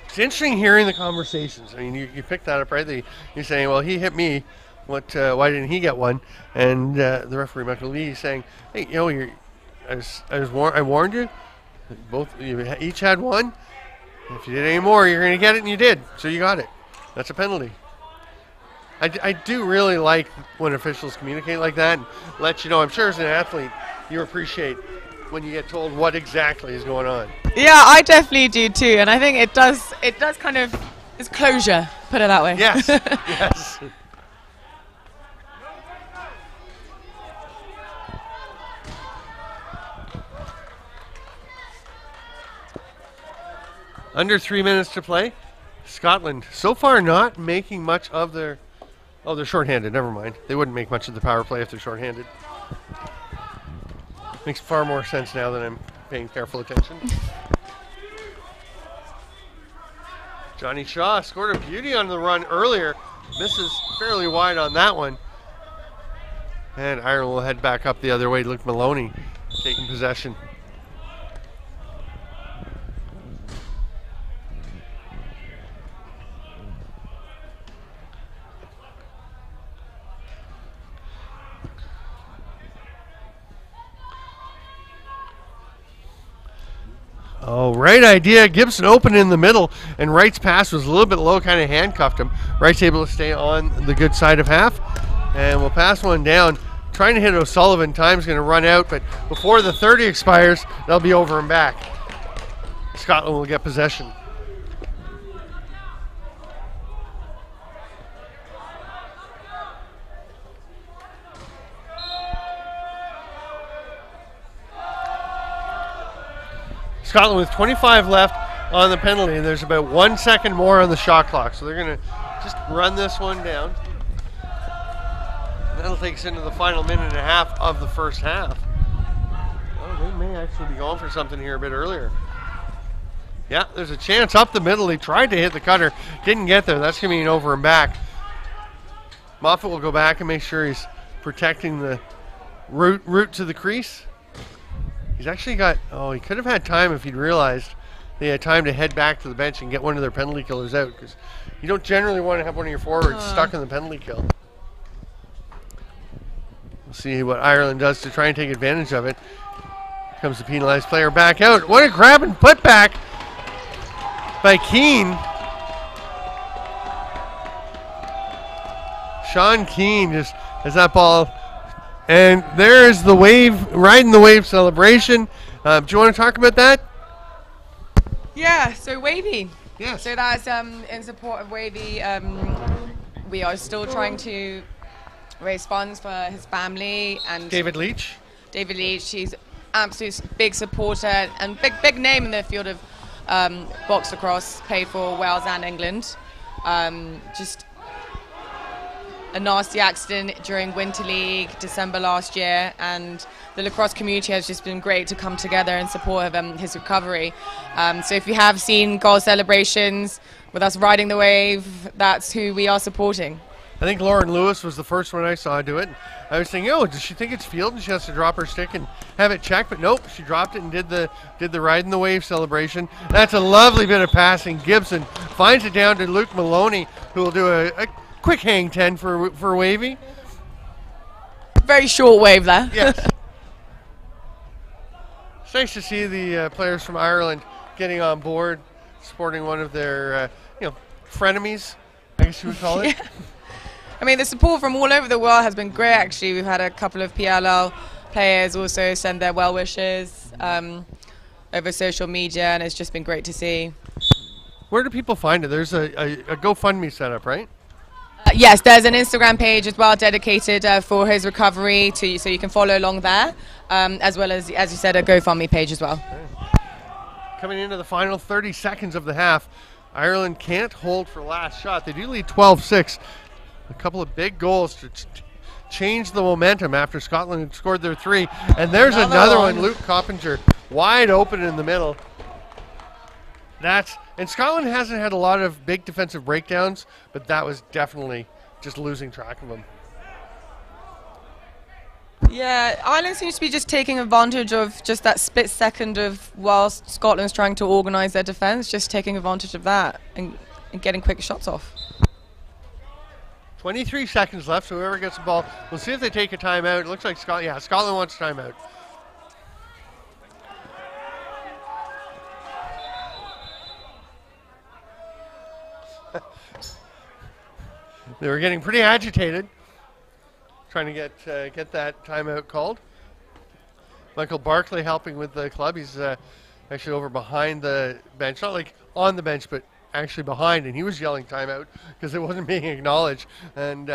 It's interesting hearing the conversations. I mean, you picked that up, right? You're saying, well, he hit me. Why didn't he get one? And the referee, Michael Lee, is saying, hey, you know, I warned you. You each had one. If you did any more, you're going to get it, and you did. So you got it. That's a penalty. I do really like when officials communicate like that and let you know. I'm sure as an athlete, you appreciate when you get told what exactly is going on. Yeah, I definitely do too, and I think it does kind of, it's closure, put it that way. Yes, yes. Under 3 minutes to play. Scotland so far not making much of their, oh, they're shorthanded, never mind. They wouldn't make much of the power play if they're shorthanded. Makes far more sense now that I'm paying careful attention. Johnny Shaw scored a beauty on the run earlier. Misses fairly wide on that one. And Ireland will head back up the other way. Luke Maloney taking possession. Oh, right idea. Gibson open in the middle, and Wright's pass was a little bit low, kind of handcuffed him. Wright's able to stay on the good side of half, and we'll pass one down. Trying to hit O'Sullivan. Time's going to run out, but before the 30 expires, they'll be over and back. Scotland will get possession. Scotland with 25 left on the penalty, and there's about 1 second more on the shot clock. So they're going to just run this one down. And that'll take us into the final minute and a half of the first half. Oh, they may actually be going for something here a bit earlier. Yeah, there's a chance up the middle. He tried to hit the cutter, didn't get there. That's going to be an over and back. Moffat will go back and make sure he's protecting the route to the crease. He's actually got, oh, he could have had time if he'd realized they had time to head back to the bench and get one of their penalty killers out, because you don't generally want to have one of your forwards stuck in the penalty kill. We'll see what Ireland does to try and take advantage of it. Here comes the penalized player back out. What a grab and put back by Keane. Sean Keane just has that ball. And there's the wave, riding the wave celebration. Do you want to talk about that? Yeah, so Wavy. Yes. So that's in support of Wavy. We are still trying to raise funds for his family and David Leach. David Leach, he's absolute big supporter and big name in the field of box-lacrosse, played for Wales and England. Just a nasty accident during Winter League, December last year, and the lacrosse community has just been great to come together in support of his recovery. So if you have seen goal celebrations with us riding the wave, that's who we are supporting. I think Lauren Lewis was the first one I saw do it. I was thinking, oh, does she think it's field and she has to drop her stick and have it checked? But nope, she dropped it and did the ride in the wave celebration. That's a lovely bit of passing. Gibson finds it down to Luke Maloney, who will do a quick hang 10 for Wavy. Very short wave there. Yes. It's nice to see the players from Ireland getting on board, supporting one of their frenemies, I guess you would call it. Yeah. I mean, the support from all over the world has been great, actually. We've had a couple of PLL players also send their well wishes over social media, and it's just been great to see. Where do people find it? There's a GoFundMe set up, right? Yes, there's an Instagram page as well dedicated for his recovery, so you can follow along there, as well as you said, a GoFundMe page as well. Okay. Coming into the final 30 seconds of the half, Ireland can't hold for last shot. They do lead 12-6. A couple of big goals to change the momentum after Scotland had scored their 3. And there's another one. Luke Coppinger wide open in the middle. And Scotland hasn't had a lot of big defensive breakdowns, but that was definitely just losing track of them. Yeah, Ireland seems to be just taking advantage of just that split second of whilst Scotland's trying to organise their defence, just taking advantage of that and getting quick shots off. 23 seconds left, so whoever gets the ball, we'll see if they take a timeout. It looks like Scotland wants a timeout. They were getting pretty agitated, trying to get that timeout called. Michael Barclay helping with the club. He's actually over behind the bench, not like on the bench, but actually behind, and he was yelling timeout because it wasn't being acknowledged. And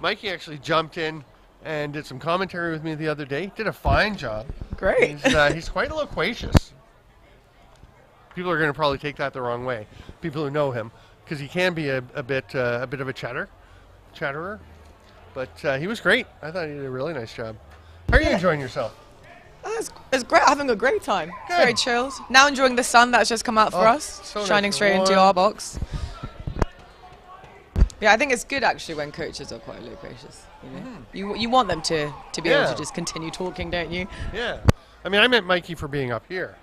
Mikey actually jumped in and did some commentary with me the other day. Did a fine job. Great. He's quite loquacious. People are going to probably take that the wrong way, people who know him, because he can be a bit of a chatterer. But he was great. I thought he did a really nice job. How are you enjoying yourself? It's great. Having a great time. Good. It's very chilled. Now enjoying the sun that's just come out for us, so shining nice straight and into warm. our box. Yeah, I think it's good actually when coaches are quite loquacious. You know? You want them to be able to just continue talking, don't you? Yeah. I mean, I meant Mikey for being up here.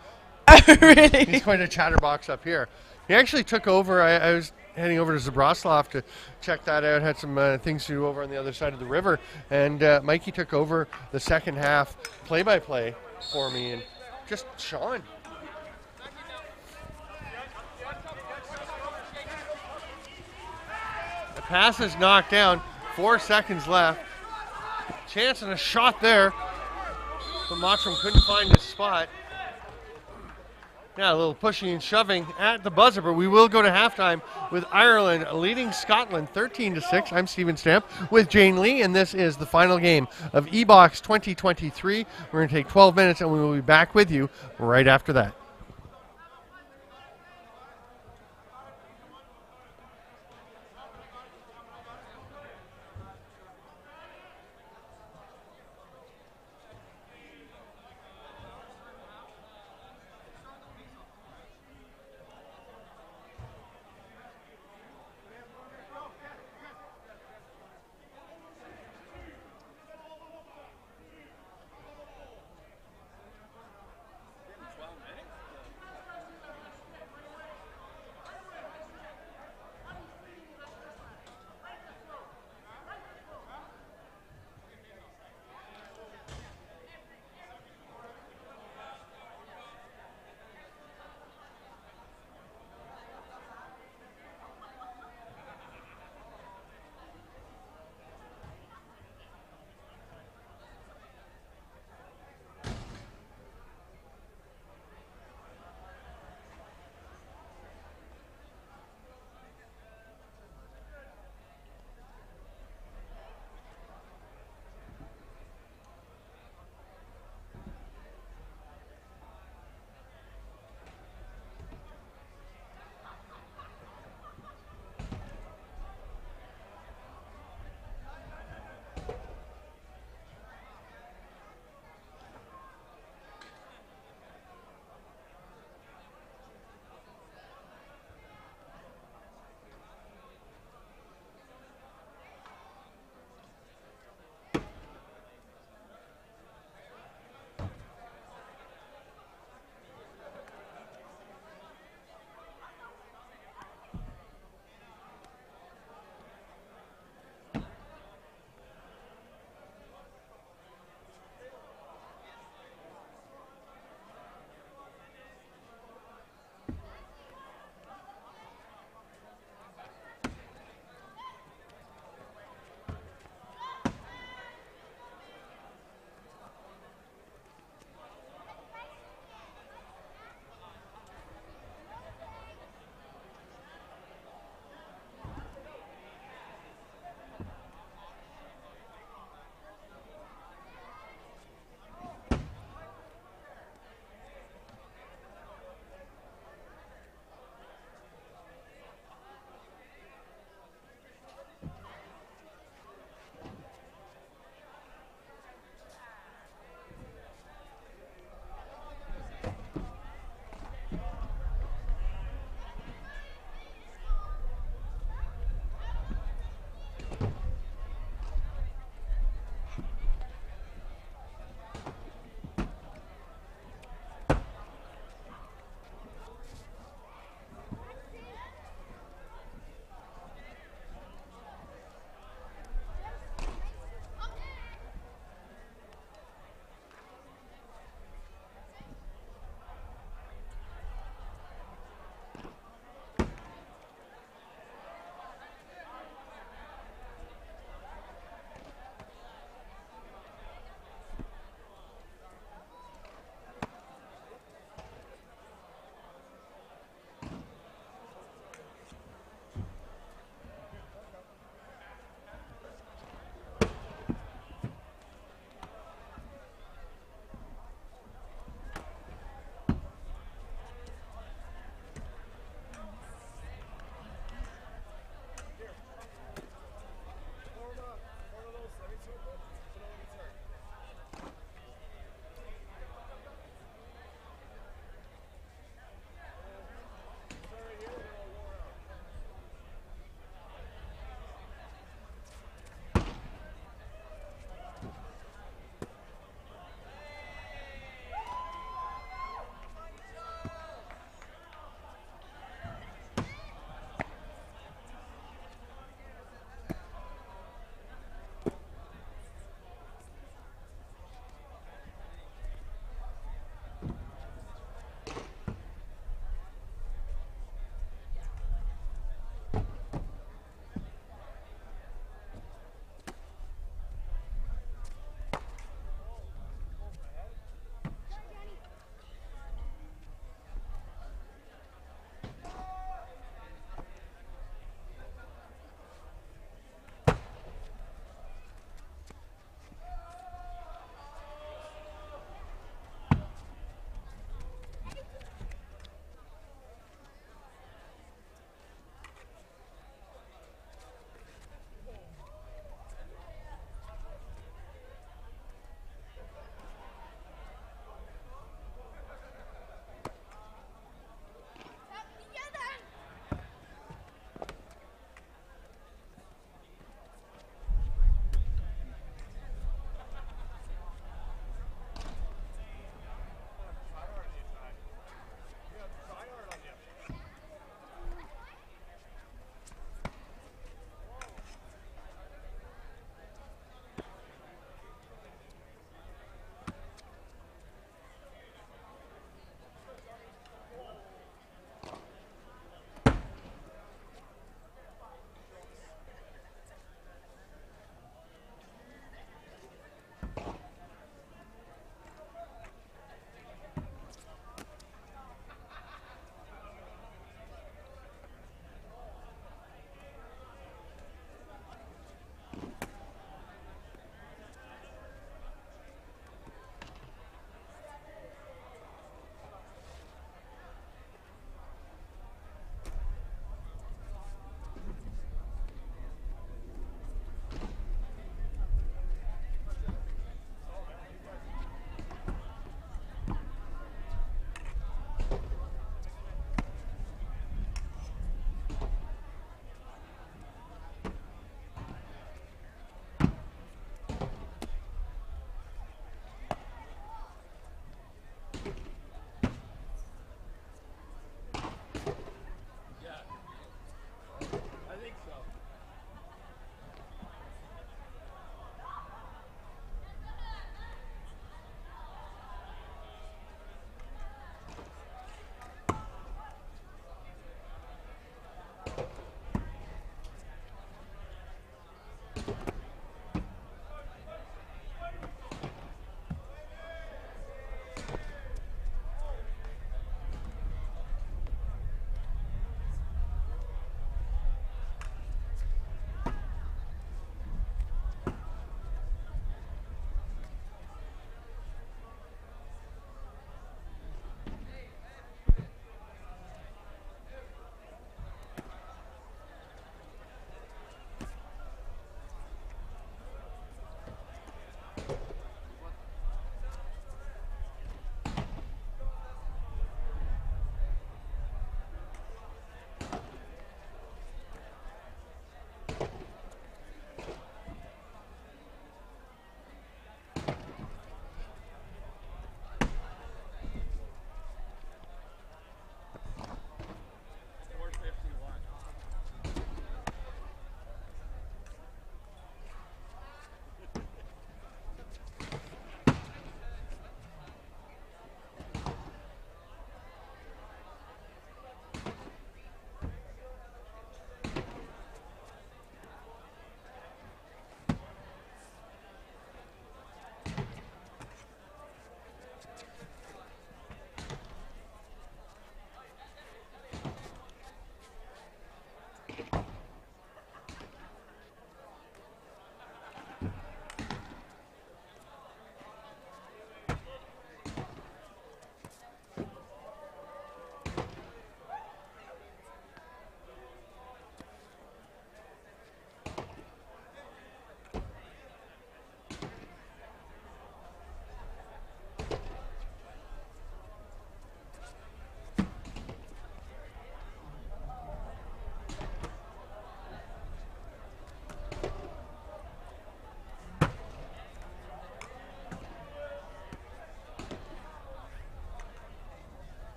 Oh, really? He's quite a chatterbox up here. He actually took over. I was heading over to Zabraslav to check that out. Had some things to do over on the other side of the river. And Mikey took over the second half play-by-play for me. And just Sean. The pass is knocked down. 4 seconds left. Chance and a shot there. But Mottram couldn't find his spot. Yeah, a little pushing and shoving at the buzzer, but we will go to halftime with Ireland leading Scotland 13-6. I'm Stephen Stamp with Jane Lee, and this is the final game of eBox 2023. We're going to take 12 minutes, and we will be back with you right after that.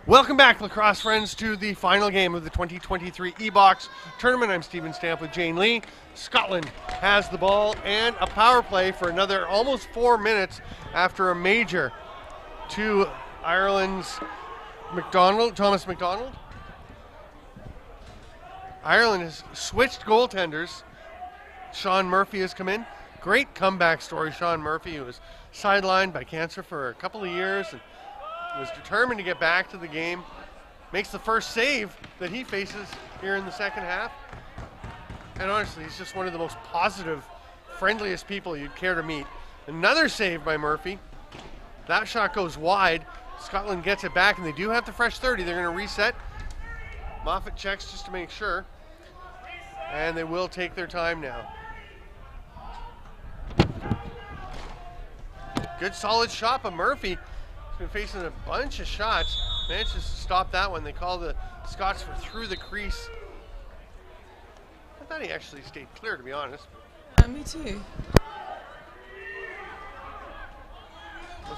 Welcome back, lacrosse friends, to the final game of the 2023 E-Box tournament. I'm Stephen Stamp with Jane Lee. Scotland has the ball and a power play for another almost 4 minutes after a major to Ireland's Thomas McDonald. Ireland has switched goaltenders. Sean Murphy has come in. Great comeback story, Sean Murphy, who was sidelined by cancer for a couple of years and was determined to get back to the game. Makes the first save that he faces here in the second half. And honestly, he's just one of the most positive, friendliest people you'd care to meet. Another save by Murphy. That shot goes wide. Scotland gets it back, and they do have the fresh 30. They're going to reset. Moffat checks just to make sure. And they will take their time now. Good solid shot by Murphy. He's been facing a bunch of shots. Managed to stop that one. They call the Scots for through the crease. I thought he actually stayed clear, to be honest. Me too.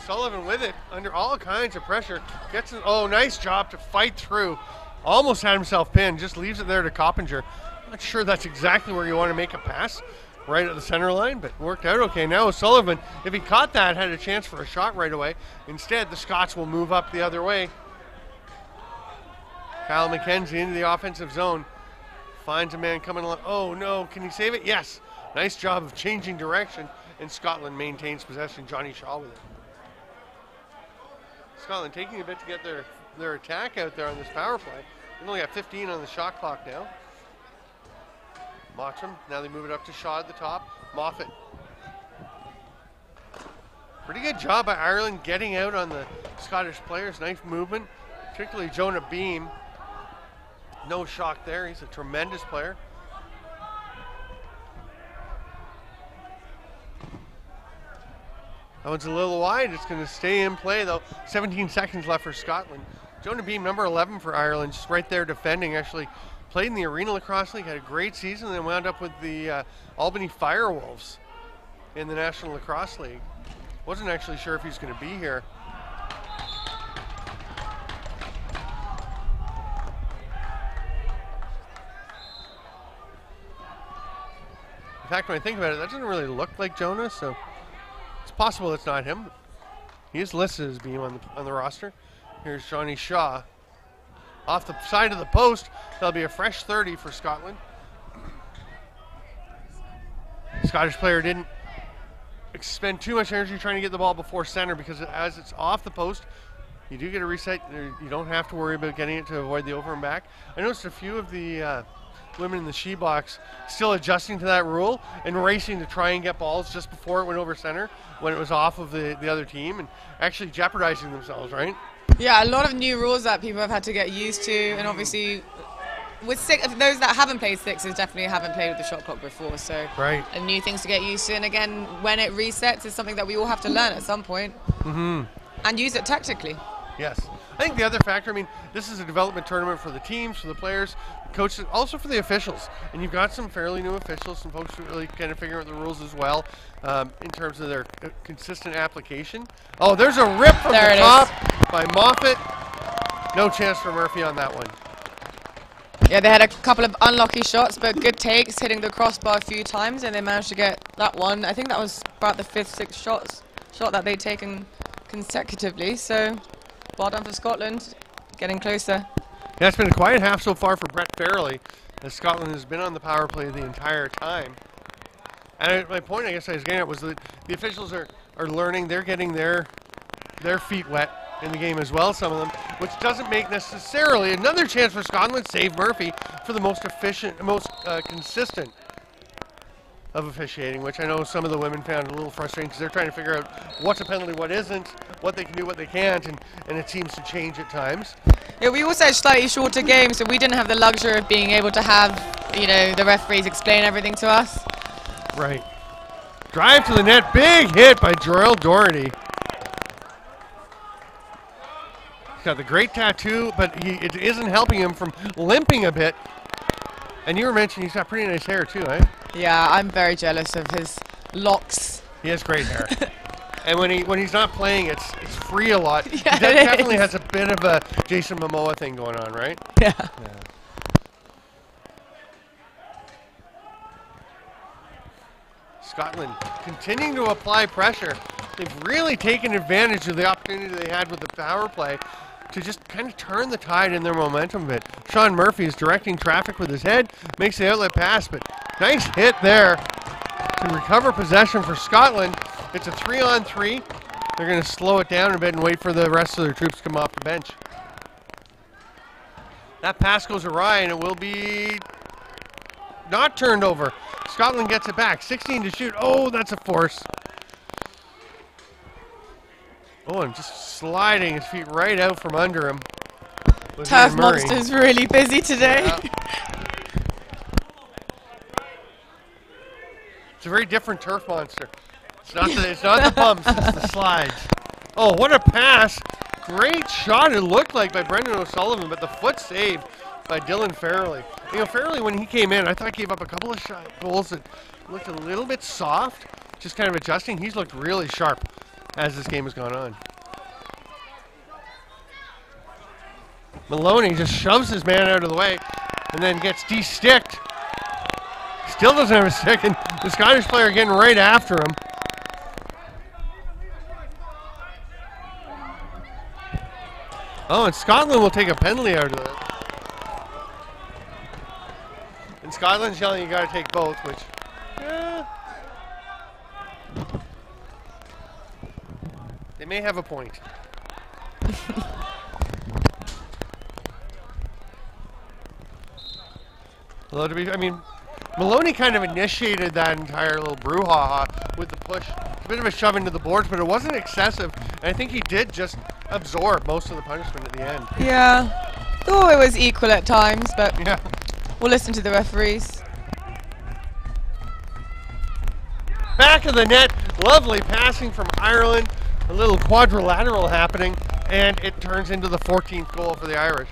Sullivan with it under all kinds of pressure. Gets it. Oh, nice job to fight through. Almost had himself pinned. Just leaves it there to Coppinger. Not sure that's exactly where you want to make a pass. Right at the center line, but worked out okay. Now O'Sullivan, if he caught that, had a chance for a shot right away. Instead, the Scots will move up the other way. Kyle McKenzie into the offensive zone. Finds a man coming along. Oh no, can he save it? Yes. Nice job of changing direction, and Scotland maintains possession. Johnny Shaw with it. Scotland taking a bit to get their attack out there on this power play. They only got 15 on the shot clock now. Mottram, now they move it up to Shaw at the top. Moffat. Pretty good job by Ireland getting out on the Scottish players. Nice movement, particularly Jonah Beam. No shock there, he's a tremendous player. That one's a little wide, it's going to stay in play though. 17 seconds left for Scotland. Jonah Beam, number 11 for Ireland, just right there defending. Actually played in the Arena Lacrosse League, had a great season, and then wound up with the Albany Firewolves in the National Lacrosse League. Wasn't actually sure if he was going to be here. In fact, when I think about it, that doesn't really look like Jonah, so it's possible it's not him. He is listed as being on the roster. Here's Johnny Shaw. Off the side of the post, there'll be a fresh 30 for Scotland. Scottish player didn't expend too much energy trying to get the ball before center because as it's off the post, you do get a reset. You don't have to worry about getting it to avoid the over and back. I noticed a few of the women in the she box still adjusting to that rule and racing to try and get balls just before it went over center when it was off of the other team and actually jeopardizing themselves, right? Yeah, a lot of new rules that people have had to get used to, and obviously with those that haven't played sixes definitely haven't played with the shot clock before, so right. And new things to get used to, and again, when it resets, it's something that we all have to learn at some point and use it tactically. Yes. I think the other factor, I mean, this is a development tournament for the teams, for the players, coaches, also for the officials. And you've got some fairly new officials, some folks who really kind of figure out the rules as well in terms of their consistent application. Oh, there's a rip from the top by Moffat. No chance for Murphy on that one. Yeah, they had a couple of unlucky shots, but good takes, hitting the crossbar a few times, and they managed to get that one. I think that was about the 5th, 6th shot that they'd taken consecutively. So well done for Scotland, getting closer. Yeah, it's been a quiet half so far for Brett Farrelly, as Scotland has been on the power play the entire time. And my point, I guess I was getting at, was that the officials are learning. They're getting their feet wet in the game as well, some of them, which doesn't make necessarily another chance for Scotland. Save Murphy for the most efficient, most consistent of officiating, which I know some of the women found a little frustrating because they're trying to figure out what's a penalty, what isn't, what they can do, what they can't, and it seems to change at times. Yeah, we also had slightly shorter games, so we didn't have the luxury of being able to have, you know, the referees explain everything to us. Right. Drive to the net, big hit by Joel Doherty. He's got the great tattoo, but it isn't helping him from limping a bit. And you were mentioning he's got pretty nice hair too, eh? Yeah, I'm very jealous of his locks. He has great hair. And when he's not playing, it's free a lot. Yeah, He definitely has a bit of a Jason Momoa thing going on, right? Yeah. Scotland continuing to apply pressure. They've really taken advantage of the opportunity they had with the power play to just kind of turn the tide in their momentum a bit. Sean Murphy is directing traffic with his head, makes the outlet pass, but nice hit there to recover possession for Scotland. It's a 3-on-3. They're going to slow it down a bit and wait for the rest of their troops to come off the bench. That pass goes awry, and it will be not turned over. Scotland gets it back. 16 to shoot. Oh, that's a force. Oh, and just sliding his feet right out from under him. Turf Monster's really busy today. Yeah. It's a very different Turf Monster. It's not the bumps, it's the slides. Oh, what a pass. Great shot it looked like by Brendan O'Sullivan, but the foot saved by Dylan Farrelly. You know, Farrelly, when he came in, I thought he gave up a couple of goals that looked a little bit soft, just kind of adjusting. He's looked really sharp as this game has gone on. Maloney just shoves his man out of the way and then gets de-sticked. Still doesn't have a stick, and the Scottish player getting right after him. Oh, and Scotland will take a penalty out of it. And Scotland's yelling, you got to take both, which, they may have a point. Although I mean, Maloney kind of initiated that entire little brouhaha with the push. It's a bit of a shove into the boards, but it wasn't excessive. And I think he did just absorb most of the punishment at the end. Yeah. Thought it was equal at times, but Yeah. we'll listen to the referees. Back of the net, lovely passing from Ireland. A little quadrilateral happening, and it turns into the 14th goal for the Irish.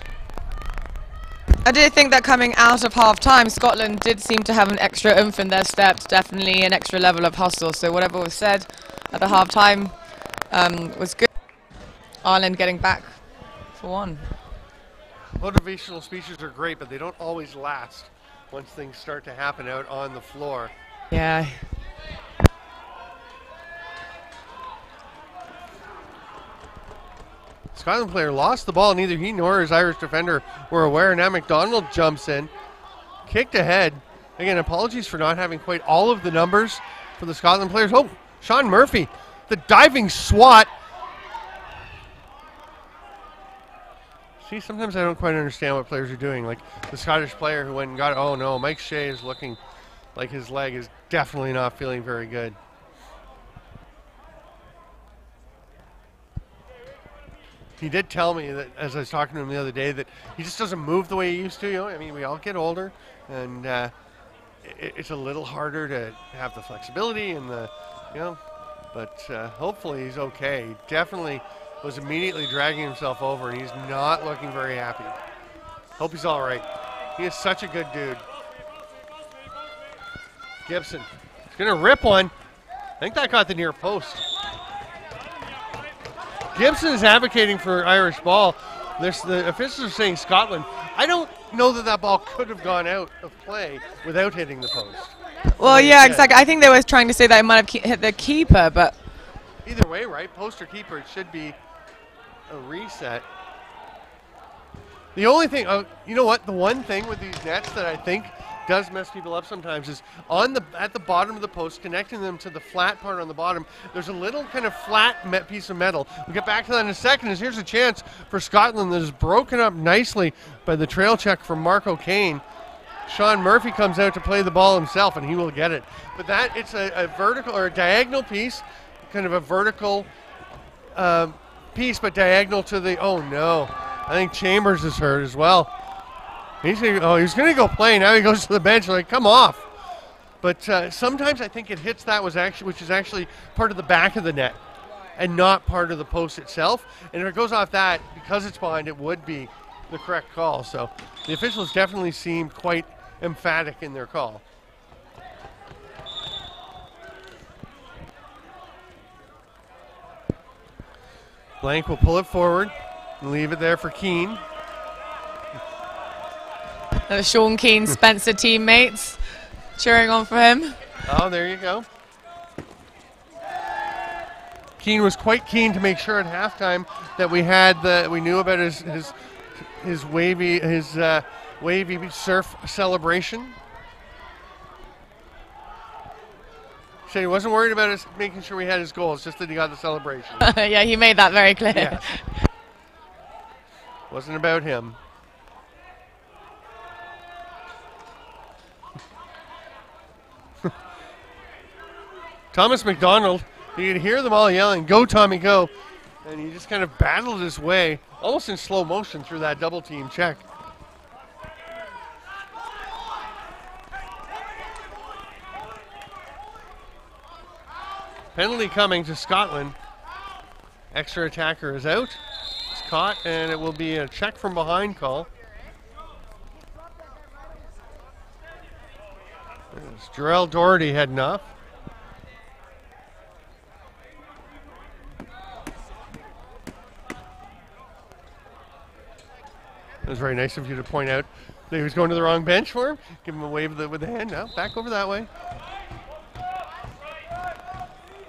I did think that coming out of half-time, Scotland did seem to have an extra oomph in their steps, definitely an extra level of hustle. So whatever was said at the half-time was good. Ireland getting back for one. Motivational speeches are great, but they don't always last once things start to happen out on the floor. Yeah. Scotland player lost the ball. Neither he nor his Irish defender were aware. Now McDonald jumps in, kicked ahead. Again, apologies for not having quite all of the numbers for the Scotland players. Oh, Sean Murphy, the diving swat. See, sometimes I don't quite understand what players are doing. Like the Scottish player who went and got, oh no, Mike Shea is looking like his leg is definitely not feeling very good. He did tell me that, as I was talking to him the other day, that he just doesn't move the way he used to. You know, I mean, we all get older, and it's a little harder to have the flexibility and the, you know. But hopefully he's okay. He definitely was immediately dragging himself over, and he's not looking very happy. Hope he's all right. He is such a good dude. Gibson, he's gonna rip one. I think that got the near post. Gibson is advocating for Irish ball. The officials are saying Scotland. I don't know that that ball could have gone out of play without hitting the post. Well, yeah, exactly. I think they were trying to say that it might have hit the keeper, but Either way, right? Post or keeper, it should be a reset. The only thing, you know what? The one thing with these nets that I think does mess people up sometimes is at the bottom of the post, connecting them to the flat part on the bottom, there's a little kind of flat piece of metal. We'll get back to that in a second, as here's a chance for Scotland that is broken up nicely by the trail check from Mark O'Kane. Sean Murphy comes out to play the ball himself, and he will get it. But that, it's a vertical or a diagonal piece, kind of a vertical piece, but diagonal to the, oh no. I think Chambers is hurt as well. He's gonna go play. Now he goes to the bench. Like, come off. But sometimes I think it hits that which is actually part of the back of the net, and not part of the post itself. And if it goes off that, because it's behind, it would be the correct call. So the officials definitely seemed quite emphatic in their call. Blank will pull it forward and leave it there for Keane. Sean Keane's Spencer teammates cheering on for him. Oh, there you go. Keane was quite keen to make sure at halftime that we knew about his wavy surf celebration. He said he wasn't worried about us making sure we had his goals, just that he got the celebration. Yeah, he made that very clear. Yes. Wasn't about him. Thomas McDonald, you could hear them all yelling, "Go, Tommy, go!" And he just kind of battled his way, almost in slow motion, through that double team check. Penalty coming to Scotland. Extra attacker is out. It's caught, and it will be a check from behind call. There's Jarrell Doherty heading off. It was very nice of you to point out that he was going to the wrong bench for him. Give him a wave with the hand. Now back over that way.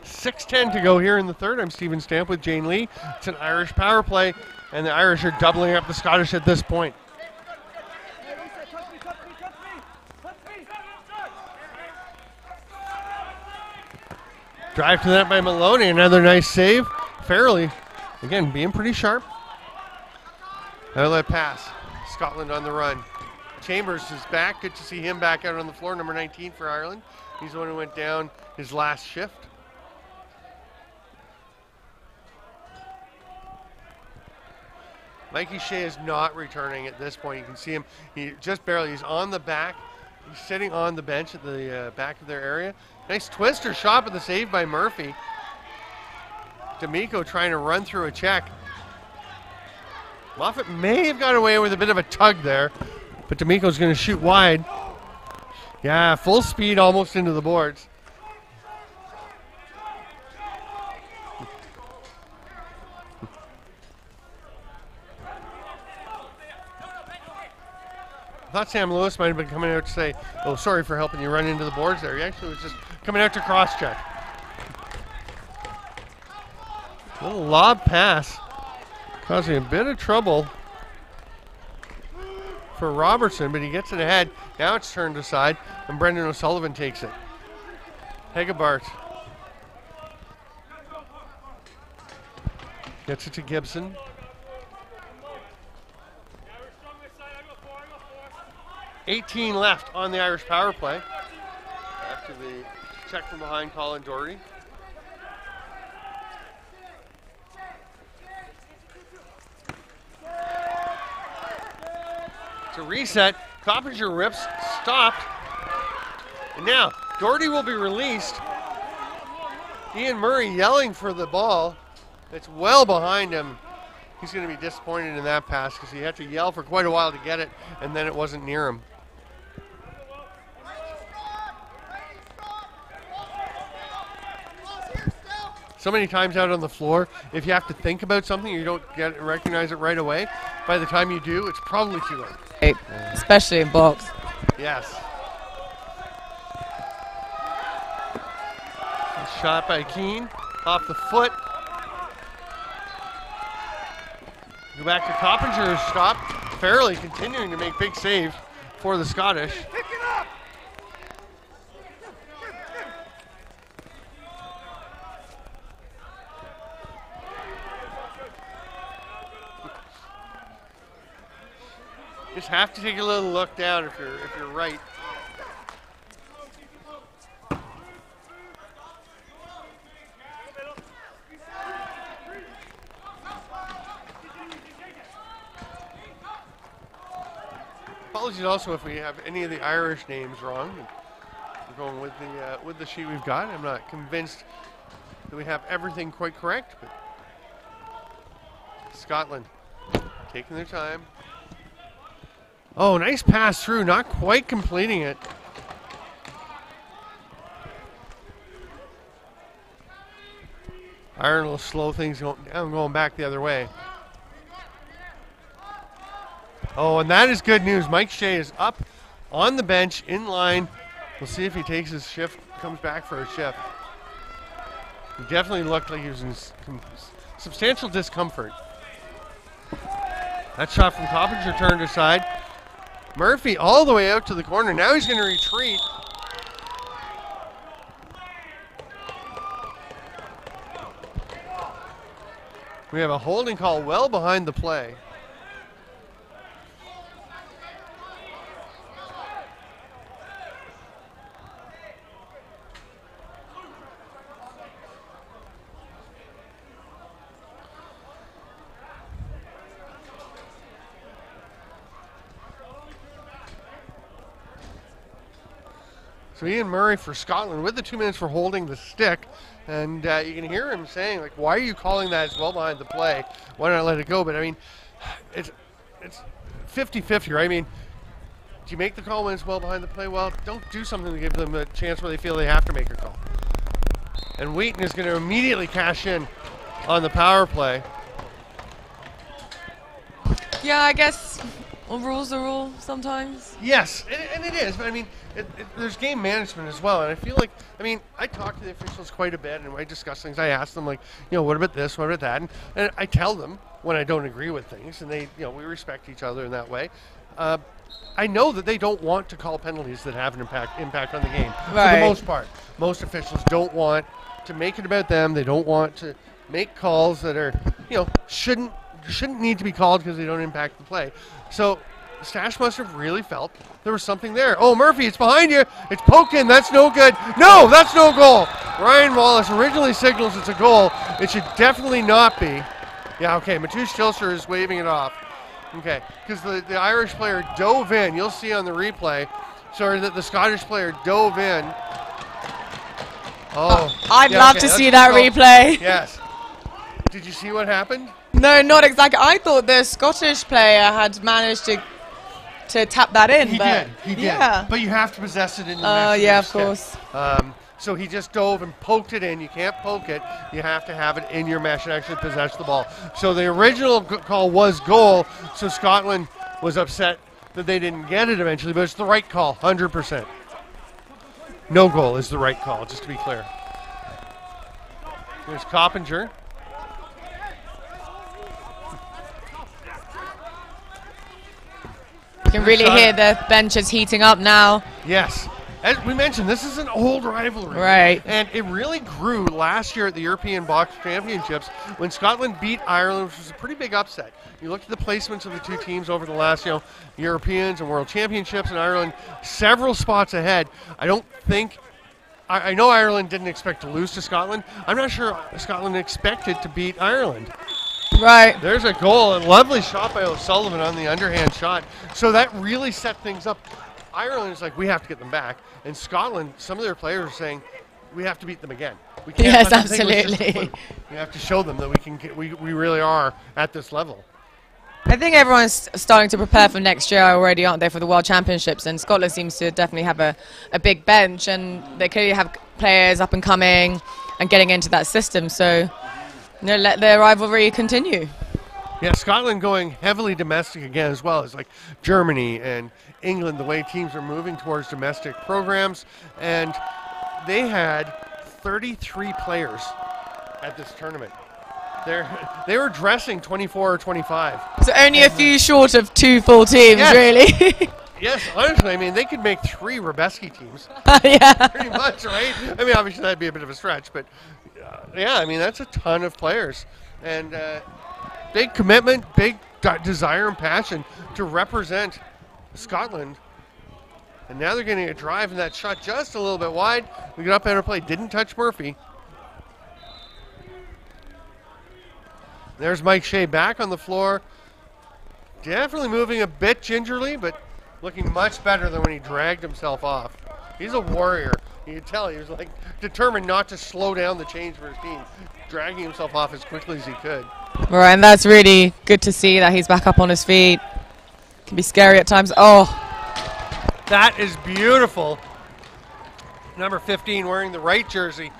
6:10 to go here in the third. I'm Stephen Stamp with Jane Lee. It's an Irish power play, and the Irish are doubling up the Scottish at this point. Drive to that by Maloney. Another nice save. Fairley, again, being pretty sharp. Outlet pass. Scotland on the run. Chambers is back. Good to see him back out on the floor. Number 19 for Ireland. He's the one who went down his last shift. Mikey Shea is not returning at this point. You can see him. He just barely. He's on the back. He's sitting on the bench at the back of their area. Nice twister shot, but the save by Murphy. D'Amico trying to run through a check. Moffat may have got away with a bit of a tug there, but D'Amico's going to shoot wide. Yeah, full speed almost into the boards. I thought Sam Lewis might have been coming out to say, "Oh, sorry for helping you run into the boards there." He actually was just coming out to cross-check. A little lob pass, causing a bit of trouble for Robertson, but he gets it ahead. Now it's turned aside, and Brendan O'Sullivan takes it. Hegabart gets it to Gibson. $18 left on the Irish power play after the check from behind Colin Doherty. It's a reset. Coppinger rips, stopped. And now Doherty will be released. Ian Murray yelling for the ball. It's well behind him. He's going to be disappointed in that pass because he had to yell for quite a while to get it, and then it wasn't near him. So many times out on the floor, if you have to think about something, you don't recognize it right away. By the time you do, it's probably too late. Especially in box. Yes. A shot by Keane, off the foot. Go back to Coppinger, who's stopped. Fairley continuing to make big saves for the Scottish. Just have to take a little look down if you're right. Apologies also if we have any of the Irish names wrong. We're going with the sheet we've got. I'm not convinced that we have everything quite correct, but Scotland taking their time. Oh, nice pass through, not quite completing it. Ireland will slow things down, going back the other way. Oh, and that is good news. Mike Shea is up on the bench, in line. We'll see if he takes his shift, comes back for a shift. He definitely looked like he was in substantial discomfort. That shot from Coppinger turned aside. Murphy all the way out to the corner. Now he's going to retreat. We have a holding call well behind the play. So Ian Murray for Scotland with the 2 minutes for holding the stick. And you can hear him saying, like, why are you calling that? It's well behind the play. Why not let it go? But, I mean, it's 50-50, right? I mean, do you make the call when it's well behind the play? Well, don't do something to give them a chance where they feel they have to make a call. And Wheaton is going to immediately cash in on the power play. Yeah, I guess a rule's a rule sometimes. Yes, and it is. But, I mean, there's game management as well, and I feel like, I mean, I talk to the officials quite a bit, and when I discuss things, I ask them, like, you know, what about this, what about that, and I tell them when I don't agree with things, and they, you know, we respect each other in that way. I know that they don't want to call penalties that have an impact on the game. Right. For the most part, most officials don't want to make it about them. They don't want to make calls that are, you know, shouldn't need to be called because they don't impact the play. So Stash must have really felt there was something there. Oh, Murphy, it's behind you. It's poking. That's no good. No, that's no goal. Ryan Wallace originally signals it's a goal. It should definitely not be. Yeah, okay, Mateusz Stilster is waving it off. Okay, because the Irish player dove in. You'll see on the replay. Sorry, that the Scottish player dove in. Oh. I'd love to see that replay. Yes. Did you see what happened? No, not exactly. I thought the Scottish player had managed to tap that in. He did. Yeah. But you have to possess it in the Oh, yeah, of course. So he just dove and poked it in. You can't poke it. You have to have it in your mesh and actually possess the ball. So the original call was goal. So Scotland was upset that they didn't get it eventually, but it's the right call, 100%. No goal is the right call, just to be clear. There's Coppinger. You can really hear the benches heating up now. Yes. As we mentioned, this is an old rivalry. Right. And it really grew last year at the European Box Championships when Scotland beat Ireland, which was a pretty big upset. You look at the placements of the two teams over the last, you know, Europeans and World Championships, and Ireland several spots ahead. I don't think, I know Ireland didn't expect to lose to Scotland. I'm not sure Scotland expected to beat Ireland. Right. There's a goal, a lovely shot by O'Sullivan on the underhand shot. So that really set things up. Ireland is like, we have to get them back. And Scotland, some of their players are saying, we have to beat them again. We can't Yes, let them think it was just a absolutely. fluke. We have to show them that we can get, we really are at this level. I think everyone's starting to prepare for next year already, aren't they, for the World Championships? And Scotland seems to definitely have a big bench, and they clearly have players up and coming and getting into that system. So, you know, let their rivalry continue. Yeah, Scotland going heavily domestic again as well as like Germany and England, the way teams are moving towards domestic programs. And they had 33 players at this tournament. They were dressing 24 or 25. So only a few short of 2 full teams, Yes. really. Yes, honestly, I mean, they could make 3 Rebeski teams. Yeah. Pretty much, right? I mean, obviously that'd be a bit of a stretch, but yeah, I mean, that's a ton of players. And big commitment, big desire and passion to represent Scotland. And now they're getting a drive, and that shot just a little bit wide. We get up and play, didn't touch Murphy. There's Mike Shea back on the floor. Definitely moving a bit gingerly, but looking much better than when he dragged himself off. He's a warrior. You can tell he was like determined not to slow down the change for his team, dragging himself off as quickly as he could. Right, and that's really good to see that he's back up on his feet. Can be scary at times. Oh, that is beautiful. Number 15 wearing the right jersey.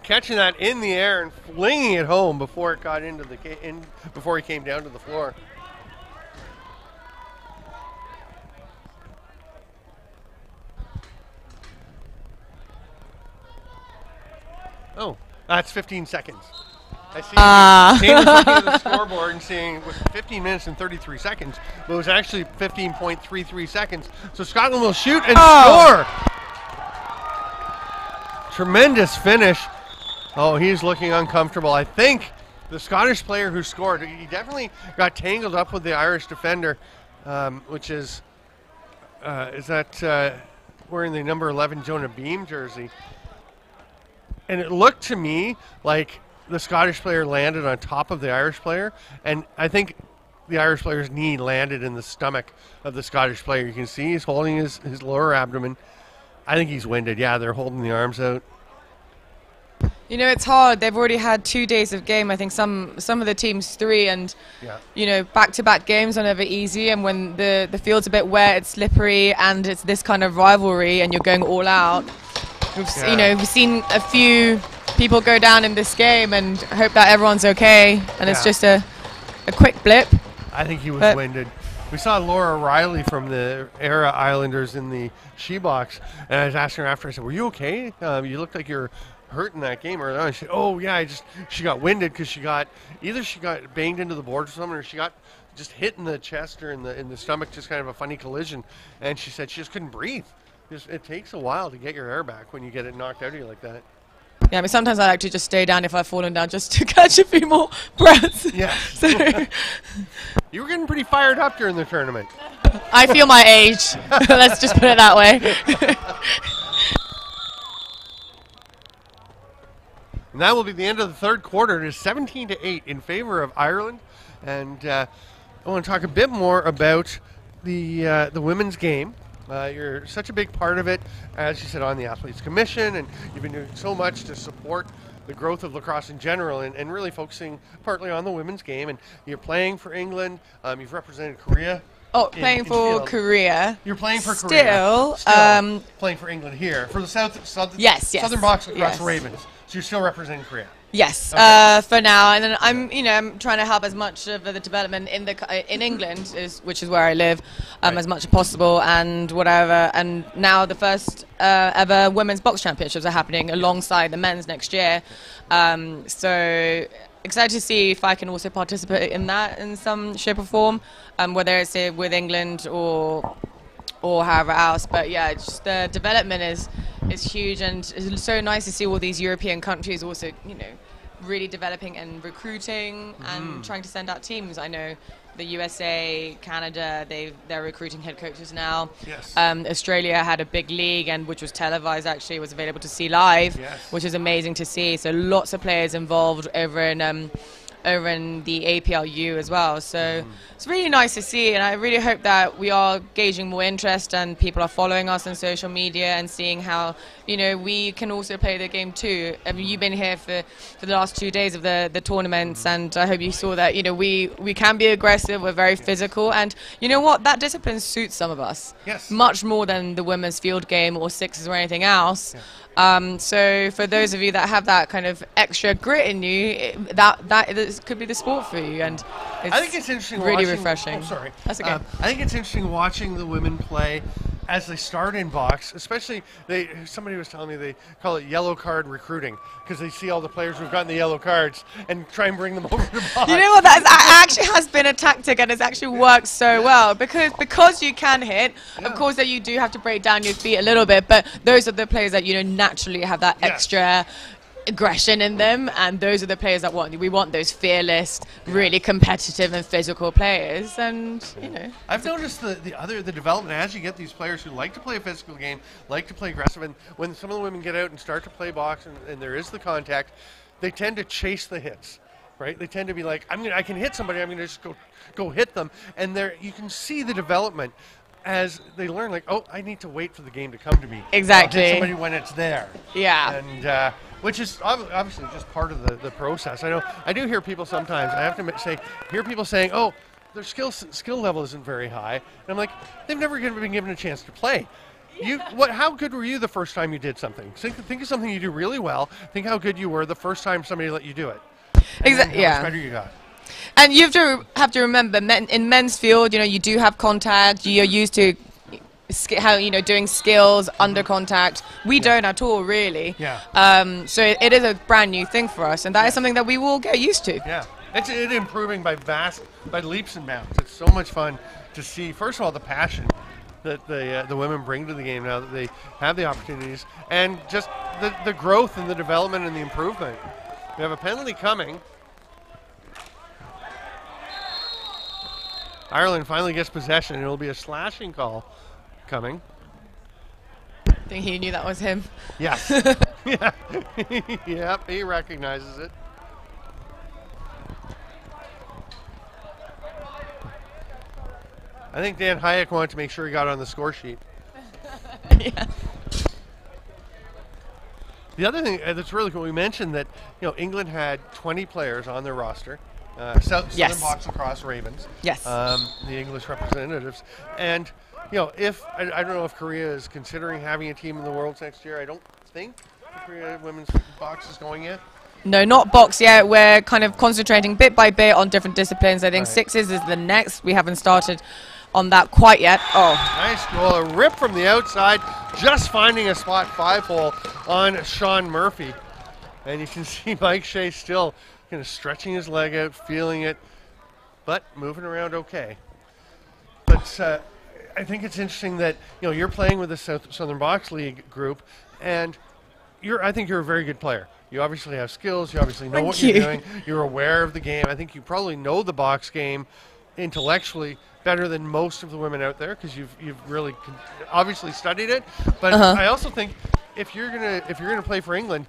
catching that in the air and flinging it home before it got into the before he came down to the floor. Oh, that's 15 seconds. I see Dana's looking at the scoreboard and seeing with 15 minutes and 33 seconds, but it was actually 15.33 seconds. So Scotland will shoot and score. Tremendous finish. Oh, he's looking uncomfortable. I think the Scottish player who scored, he definitely got tangled up with the Irish defender, which is that wearing the number 11 Jonah Beam jersey. And it looked to me like the Scottish player landed on top of the Irish player, and I think the Irish player's knee landed in the stomach of the Scottish player. You can see he's holding his lower abdomen. I think he's winded. Yeah, they're holding the arms out. You know, it's hard. They've already had 2 days of game. I think some of the teams 3, and you know, back-to-back games are never easy. And when the field's a bit wet, it's slippery, and it's this kind of rivalry, and you're going all out. You know, we've seen a few people go down in this game, and hope that everyone's okay. And it's just a quick blip. I think he was winded. We saw Laura Riley from the Era Islanders in the she box, and I was asking her after. I said, "Were you okay? You looked like you're hurt in that game." Or she said, "Oh yeah, she got winded because she got banged into the board or something, or she got just hit in the chest or in the stomach, just kind of a funny collision." And she said she just couldn't breathe. It takes a while to get your air back when you get it knocked out of you like that. Yeah, I mean, sometimes I like to just stay down if I've fallen down just to catch a few more breaths. Yeah. So you were getting pretty fired up during the tournament. I feel my age. Let's just put it that way. And that will be the end of the third quarter. It is 17-8 in favor of Ireland. And I want to talk a bit more about the women's game. You're such a big part of it, as you said, on the Athletes Commission, and you've been doing so much to support the growth of lacrosse in general, and really focusing partly on the women's game. And you're playing for England. You've represented Korea. Oh, playing for Korea. You're playing for Korea. Still playing for England here for the Southern box-lacrosse Ravens. So you're still representing Korea. Yes, okay. For now, and then I'm trying to help as much of the development in England, which is where I live, as much as possible, and whatever. And now the first ever women's box championships are happening alongside the men's next year. So excited to see if I can also participate in that in some shape or form, whether it's with England or however else. But yeah, just the development is huge, and it's so nice to see all these European countries also, you know, really developing and recruiting and trying to send out teams. I know the USA, Canada, they're recruiting head coaches now. Yes. Australia had a big league, and which was televised, actually was available to see live, which is amazing to see. So lots of players involved over in the APLU as well. So it's really nice to see, and I really hope that we are gauging more interest and people are following us on social media and seeing how, you know, we can also play the game too. I mean, you've been here for the last 2 days of the tournaments, and I hope you saw that, you know, we can be aggressive, we're very physical, and you know what, that discipline suits some of us much more than the women's field game or sixes or anything else. So for those of you that have that kind of extra grit in you, that could be the sport for you, and it's I think it's interesting really watching, refreshing. Oh, sorry. That's okay. I think it's interesting watching the women play as they start in box, especially somebody was telling me they call it yellow card recruiting, because they see all the players who've gotten the yellow cards and try and bring them over to box. You know what, that actually has been a tactic, and it's actually worked so well, because you can hit. Of course that you do have to break down your feet a little bit, but those are the players that, you know, naturally have that extra aggression in them, and those are the players that we want those fearless, really competitive and physical players. And you know, I've noticed the development as you get these players who like to play a physical game, like to play aggressive, and when some of the women get out and start to play box and there is the contact, they tend to chase the hits. Right? They tend to be like, I can hit somebody, I'm gonna just go hit them, and you can see the development as they learn, like, oh, I need to wait for the game to come to me. Exactly. I'll hit somebody when it's there. Yeah. And which is obviously just part of the process. I know I do hear people sometimes. I have to hear people saying, "Oh, their skill level isn't very high," and I'm like, they've never been given a chance to play. How good were you the first time you did something? Think of something you do really well. Think how good you were the first time somebody let you do it. Exactly. How much better you got. And you have to remember, in men's field, you do have contact. You're used to doing skills under contact. We don't at all, really. Yeah. So it is a brand new thing for us, and that is something that we will get used to. Yeah. It's improving by leaps and bounds. It's so much fun to see. First of all, the passion that the women bring to the game now that they have the opportunities, and just the growth and the development and the improvement. We have a penalty coming. Ireland finally gets possession, and it'll be a slashing call coming. I think he knew that was him. Yes. Yeah. Yep, he recognizes it. I think Dan Hayek wanted to make sure he got on the score sheet. Yeah. The other thing that's really cool, we mentioned that England had 20 players on their roster. Southern box-lacrosse Ravens. Yes. The English representatives. And, if I don't know if Korea is considering having a team in the Worlds next year. I don't think the Korea women's box is going yet. No, not box yet. We're kind of concentrating bit by bit on different disciplines. I think Right. sixes is the next. We haven't started on that quite yet. Oh. Nice goal. A rip from the outside, just finding a spot 5-hole on Sean Murphy. And you can see Mike Shea still kind of stretching his leg out, feeling it, but moving around okay. But I think it's interesting that you're playing with the Southern Box League group, and I think you're a very good player. You obviously have skills. You obviously know what you're doing. You're aware of the game. I think you probably know the box game intellectually better than most of the women out there because you've really obviously studied it. But I also think if you're gonna play for England,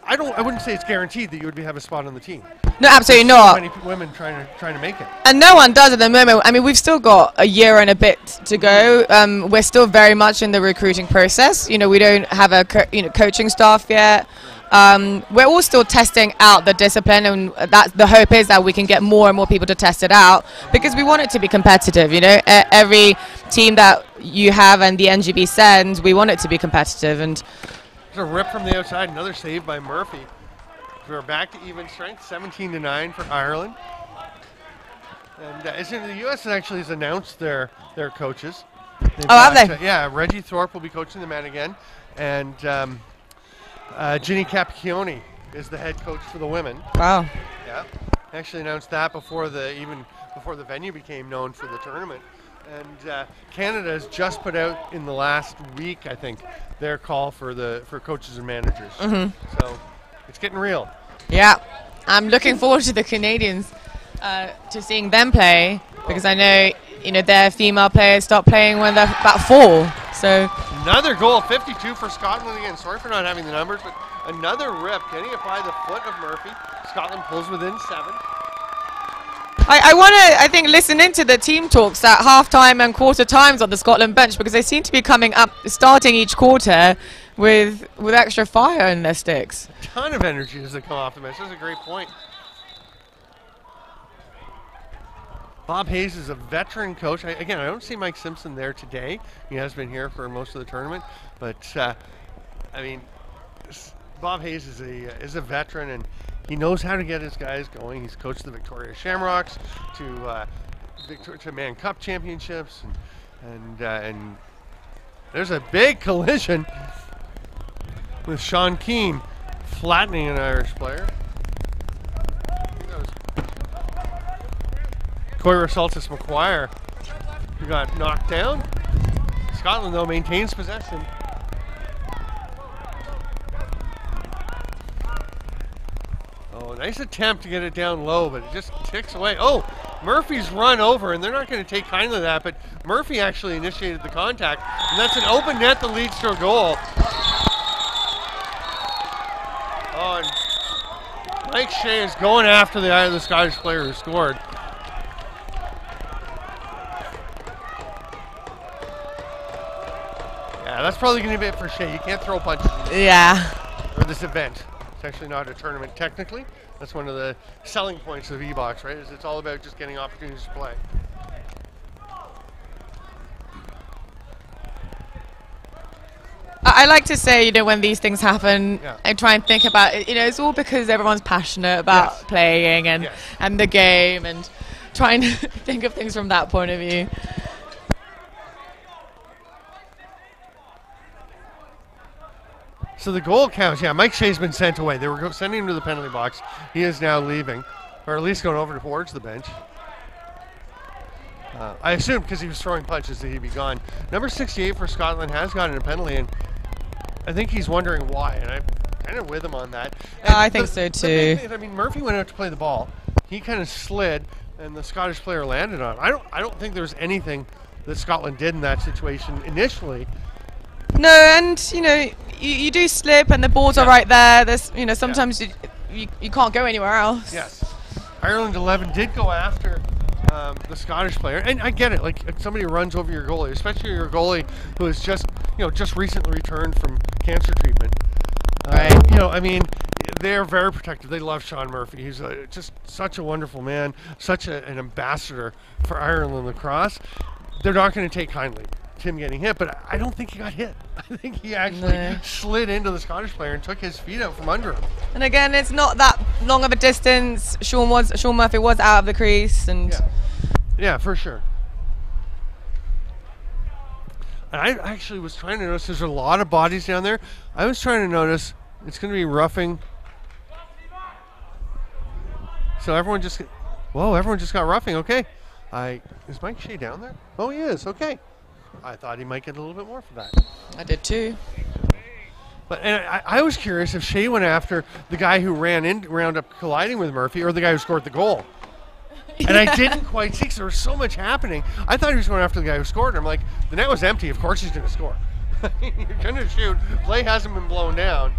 I wouldn't say it's guaranteed that you would have a spot on the team. No, absolutely There's not. so many women trying to make it. And no one does at the moment. I mean, we've still got a year and a bit to go. We're still very much in the recruiting process. We don't have a coaching staff yet. We're all still testing out the discipline, and the hope is that we can get more and more people to test it out because we want it to be competitive. Every team that you have and the NGB sends, we want it to be competitive. And there's a rip from the outside, another save by Murphy. We're back to even strength, 17-9 for Ireland. And the U.S. actually has announced their coaches. Have they? Yeah, Reggie Thorpe will be coaching the men again, and Ginny Capicchione is the head coach for the women. Wow. Yeah, actually announced that before the venue became known for the tournament. And Canada has just put out in the last week, I think, their call for coaches and managers. So it's getting real. Yeah, I'm looking forward to the Canadians, to seeing them play because I know their female players start playing when they're about 4. So another goal, 52 for Scotland again. Sorry for not having the numbers, but another rip getting it by the foot of Murphy. Scotland pulls within 7. I want to, I think, listen into the team talks at half-time and quarter times on the Scotland bench because they seem to be coming up, starting each quarter with extra fire in their sticks. A ton of energy as they come off the bench. That's a great point. Bob Hayes is a veteran coach. I don't see Mike Simpson there today. He has been here for most of the tournament, but Bob Hayes is a veteran, and he knows how to get his guys going. He's coached the Victoria Shamrocks to Man Cup championships, and there's a big collision with Sean Keane flattening an Irish player. Coira Saltis McGuire, who got knocked down. Scotland, though, maintains possession. Oh, nice attempt to get it down low, but it just ticks away. Oh, Murphy's run over, and they're not going to take kindly to that, but Murphy actually initiated the contact, and that's an open net that leads to a goal. Oh, and Mike Shea is going after the Scottish player who scored. Yeah, that's probably going to be it for Shea. You can't throw punches. Yeah. Or this event. It's actually not a tournament technically. That's one of the selling points of E-Box, right? Is it's all about just getting opportunities to play. I like to say, when these things happen, Yeah. I try and think about it. It's all because everyone's passionate about Yes. playing and Yes. and the game, and trying to think of things from that point of view. So the goal counts. Yeah, Mike Shea's been sent away. They were sending him to the penalty box. He is now leaving, or at least going over towards the bench. I assume because he was throwing punches that he'd be gone. Number 68 for Scotland has gotten a penalty, and I think he's wondering why, and I'm kind of with him on that. And I think so too. I mean, Murphy went out to play the ball. He kind of slid, and the Scottish player landed on him. I don't think there's anything that Scotland did in that situation initially. No, and you do slip, and the balls are right there. There's sometimes you can't go anywhere else. Yes. Ireland 11 did go after the Scottish player, and I get it. Like, if somebody runs over your goalie, especially your goalie who is just recently returned from cancer treatment. Right. I mean, they're very protective. They love Sean Murphy. He's just such a wonderful man, such an ambassador for Ireland lacrosse. They're not going to take kindly to him getting hit, but I don't think he got hit. I think he actually slid into the Scottish player and took his feet out from under him. And again, it's not that long of a distance. Sean Murphy was out of the crease, and Yeah, for sure. And I actually was trying to notice there's a lot of bodies down there. I was trying to notice it's going to be roughing. So everyone just got roughing. Okay. Is Mike Shea down there? Oh, he is. Okay. I thought he might get a little bit more for that. I did too. But I was curious if Shea went after the guy who wound up colliding with Murphy, or the guy who scored the goal. And I didn't quite see, because there was so much happening. I thought he was going after the guy who scored. I'm like, the net was empty. Of course he's going to score. You're going to shoot. Play hasn't been blown down.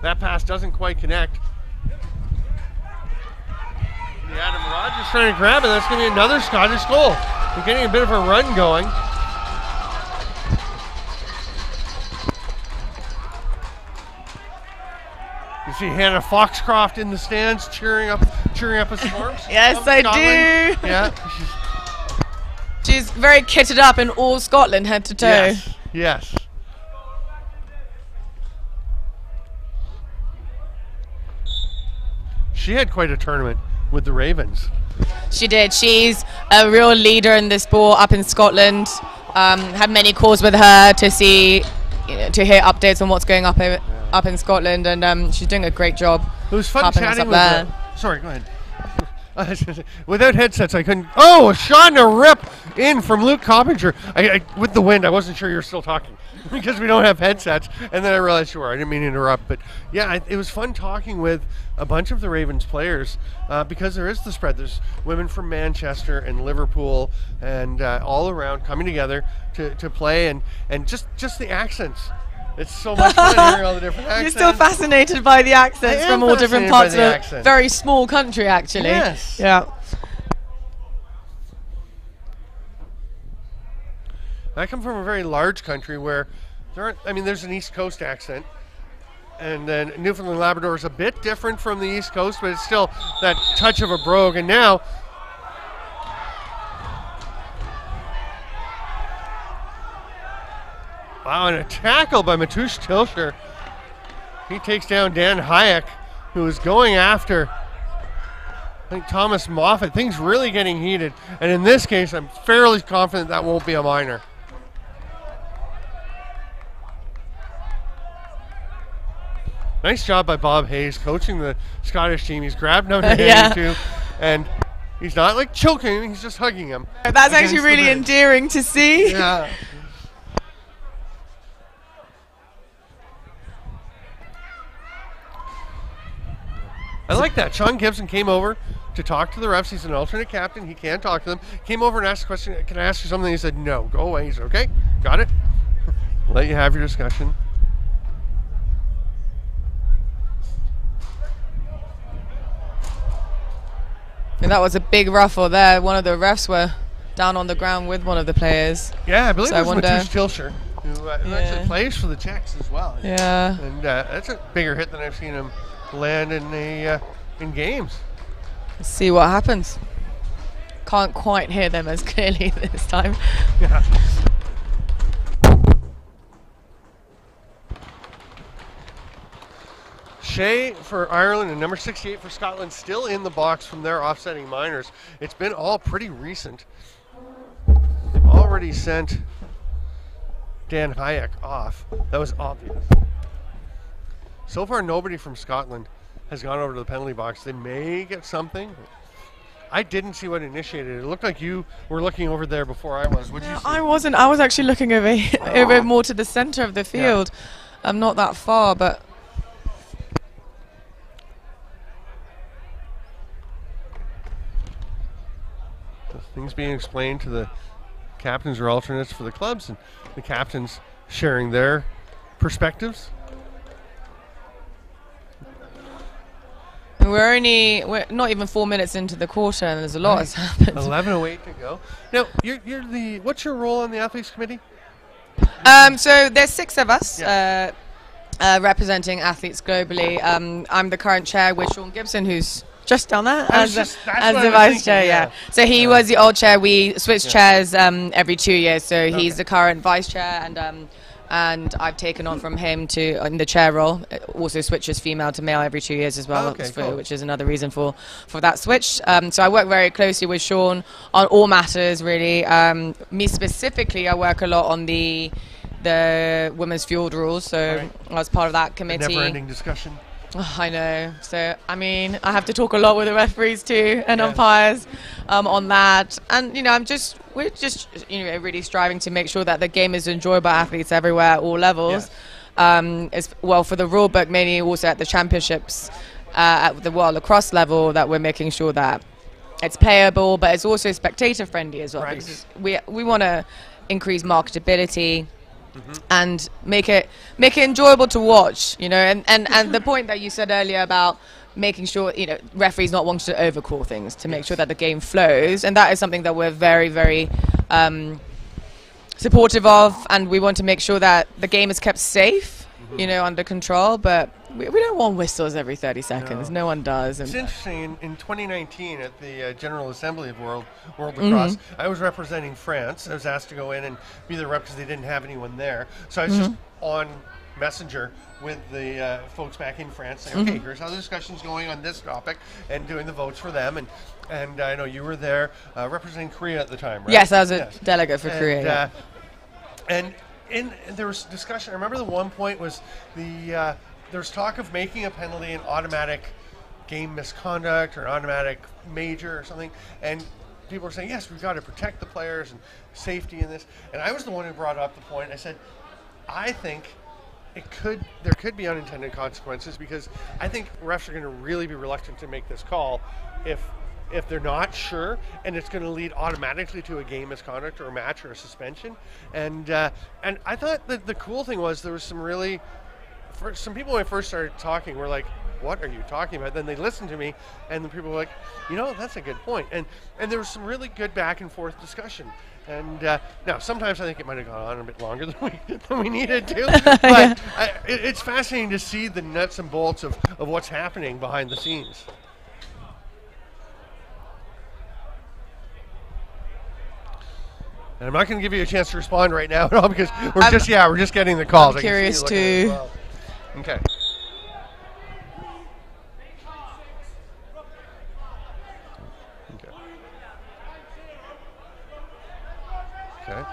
That pass doesn't quite connect. Adam Rogers trying to grab it. That's going to be another Scottish goal. We're getting a bit of a run going. You see Hannah Foxcroft in the stands cheering up a storm. Yes, I do. Yeah. She's very kitted up in all Scotland, head to toe. Yes. Yes. She had quite a tournament with the Ravens. She did. She's a real leader in this sport up in Scotland. Had many calls with her to see, to hear updates on what's going up in Scotland, and she's doing a great job. It was fun helping us chatting up there. with. Sorry, go ahead. Without headsets, I couldn't. Oh, a shot and a rip in from Luke Coppinger. With the wind, I wasn't sure you were still talking because we don't have headsets. And then I realized you were. I didn't mean to interrupt, but yeah, it was fun talking with a bunch of the Ravens players because there is the spread. There's women from Manchester and Liverpool and all around coming together to play, and just the accents. It's so much fun hearing all the different accents. You're still fascinated by the accents from all different parts of a accents. very small country, actually. Yes. Yeah. I come from a very large country where there's an East Coast accent, and then Newfoundland Labrador is a bit different from the East Coast, but it's still that touch of a brogue. And now, wow, and a tackle by Matush Tilsher. He takes down Dan Hayek, who is going after, I think, Thomas Moffat. Things really getting heated. And in this case, I'm fairly confident that won't be a minor. Nice job by Bob Hayes coaching the Scottish team. He's grabbed number 82, and he's not like choking him, he's just hugging him. That's actually really endearing to see. Yeah. I like that. Sean Gibson came over to talk to the refs. He's an alternate captain. He can talk to them. Came over and asked a question. Can I ask you something? He said, no. Go away. He said, okay, got it. Let you have your discussion. And that was a big ruffle there. One of the refs were down on the ground with one of the players. Yeah, I believe So it was I wonder- Matush Tilsher, who actually plays for the Czechs as well. Yeah. And that's a bigger hit than I've seen him land in games. Let's see what happens. Can't quite hear them as clearly this time. Yeah. Shea for Ireland and number 68 for Scotland still in the box from their offsetting minors. It's been all pretty recent. They've already sent Dan Hayek off. That was obvious. So far, nobody from Scotland has gone over to the penalty box. They may get something. I didn't see what initiated it. It looked like you were looking over there before I was. What did you see? I wasn't. I was actually looking over over more to the center of the field. Yeah. I'm not that far, but things being explained to the captains or alternates for the clubs, and the captains sharing their perspectives. We're not even 4 minutes into the quarter, and there's a lot has happened. 11:08 to go. Now, you're the. What's your role on the athletes committee? So there's 6 of us representing athletes globally. I'm the current chair with Sean Gibson, who's just down there as the vice chair. Yeah. So he was the old chair. We switch chairs every 2 years. So he's the current vice chair, and I've taken on from him to in the chair role. It also switches female to male every 2 years as well, Cool. Which is another reason for that switch. So I work very closely with Sean on all matters, really. Me specifically, I work a lot on the women's field rules. So I was part of that committee. The never-ending discussion. Oh, I know. So, I mean, I have to talk a lot with the referees too and umpires on that. And, we're just really striving to make sure that the game is enjoyed by athletes everywhere, at all levels. As well for the rule book, mainly also at the championships, at the World Lacrosse level, that we're making sure that it's playable, but it's also spectator friendly as well. Because we want to increase marketability. And make it enjoyable to watch, and the point that you said earlier about making sure referees not wanting to overcall things to make sure that the game flows, and that is something that we're very, very supportive of, and we want to make sure that the game is kept safe, under control, but we don't want whistles every 30 seconds. No one does. It's interesting. In 2019 at the General Assembly of World Lacrosse, I was representing France. I was asked to go in and be the rep because they didn't have anyone there. So I was just on Messenger with the folks back in France saying, okay, here's how the discussion's going on this topic, and doing the votes for them. And I know you were there representing Korea at the time, right? Yes, I was a delegate for Korea. And there was discussion. I remember the one point was there's talk of making a penalty an automatic game misconduct or an automatic major or something, and people were saying, yes, we've got to protect the players and safety in this. And I was the one who brought up the point. I said, I think there could be unintended consequences, because I think refs are going to really be reluctant to make this call if they're not sure, and it's going to lead automatically to a game misconduct or a match or a suspension. And I thought that the cool thing was there was some people when I first started talking were like, what are you talking about? Then they listened to me, and the people were like, that's a good point. And there was some really good back and forth discussion. And now sometimes I think it might have gone on a bit longer than we needed to. But it's fascinating to see the nuts and bolts of what's happening behind the scenes. And I'm not going to give you a chance to respond right now at all, because we're just getting the calls. I'm curious too. Well. Okay. Okay.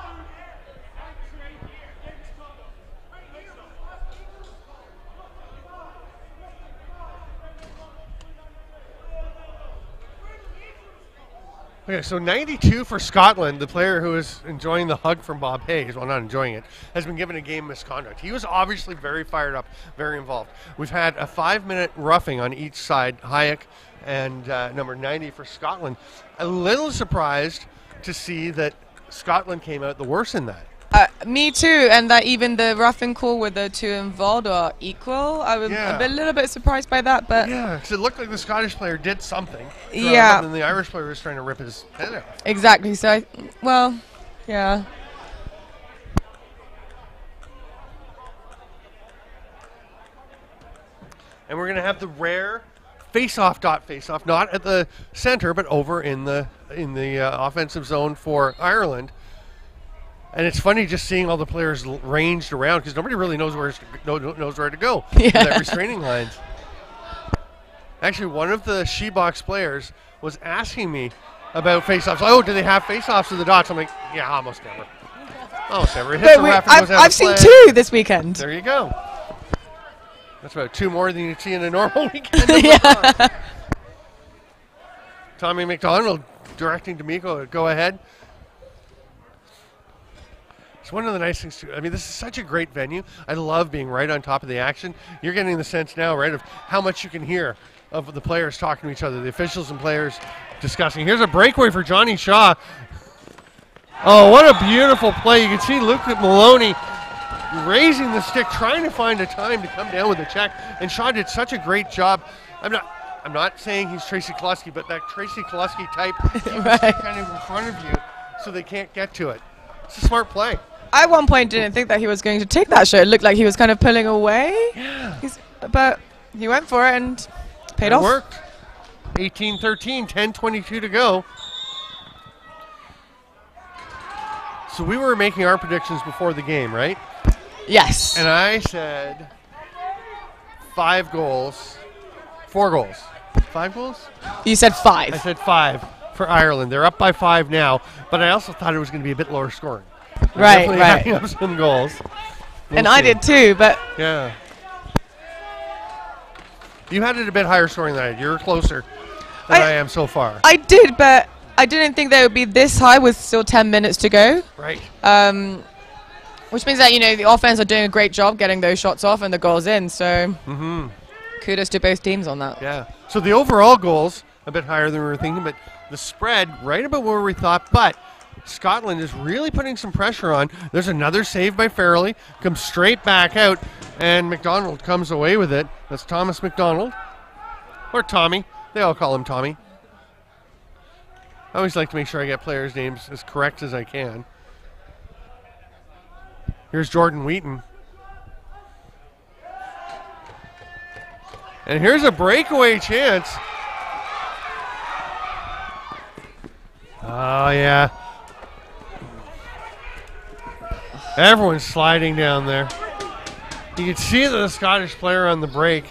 Okay, so 92 for Scotland. The player who is enjoying the hug from Bob Hayes, well, not enjoying it, has been given a game misconduct. He was obviously very fired up, very involved. We've had a 5-minute roughing on each side, Hayek and number 90 for Scotland. A little surprised to see that Scotland came out the worse in that. Me too, and that even the roughing call with the 2 involved are equal. I was a little bit surprised by that, but because it looked like the Scottish player did something. And the Irish player was trying to rip his head off. Exactly. So, yeah. And we're gonna have the rare face-off, not at the center, but over in the offensive zone for Ireland. And it's funny just seeing all the players ranged around, because nobody really knows where to go. That restraining lines. Actually, one of the She-Box players was asking me about face-offs. Oh, do they have face-offs with the dots? I'm like, yeah, almost never. Almost never. It hits the ref and goes out I've of seen play. 2 this weekend. There you go. That's about 2 more than you'd see in a normal weekend. Yeah. Tommy McDonald directing D'Amico to go ahead. It's one of the nice things too. I mean, this is such a great venue. I love being right on top of the action. You're getting the sense now, right, of how much you can hear of the players talking to each other, the officials and players discussing. Here's a breakaway for Johnny Shaw. Oh, what a beautiful play. You can see Luke Maloney raising the stick, trying to find a time to come down with a check, and Shaw did such a great job. I'm not saying he's Tracy Kolosky, but that Tracy Kolosky type Right. kind of in front of you so they can't get to it. It's a smart play. I at one point didn't think that he was going to take that shot. It looked like he was kind of pulling away. Yeah. But he went for it and paid It off. worked. 18-13, 10:22 to go. So we were making our predictions before the game, right? Yes. And I said 5 goals, 4 goals. 5 goals? You said 5. I said 5 for Ireland. They're up by 5 now, but I also thought it was going to be a bit lower scoring. They're Right, definitely right. adding up some goals. And We'll I see. did too, but Yeah. You had it a bit higher scoring than I did. You're closer than I am so far. I did, but I didn't think they would be this high with still 10 minutes to go. Right. Which means that, the offense are doing a great job getting those shots off and the goals in. So kudos to both teams on that. Yeah. So the overall goals a bit higher than we were thinking, but the spread right about where we thought. But Scotland is really putting some pressure on. There's another save by Farrelly, comes straight back out, and McDonald comes away with it. That's Thomas McDonald, or Tommy. They all call him Tommy. I always like to make sure I get players' names as correct as I can. Here's Jordan Wheaton. And here's a breakaway chance. Oh, yeah. Everyone's sliding down there. You can see that the Scottish player on the break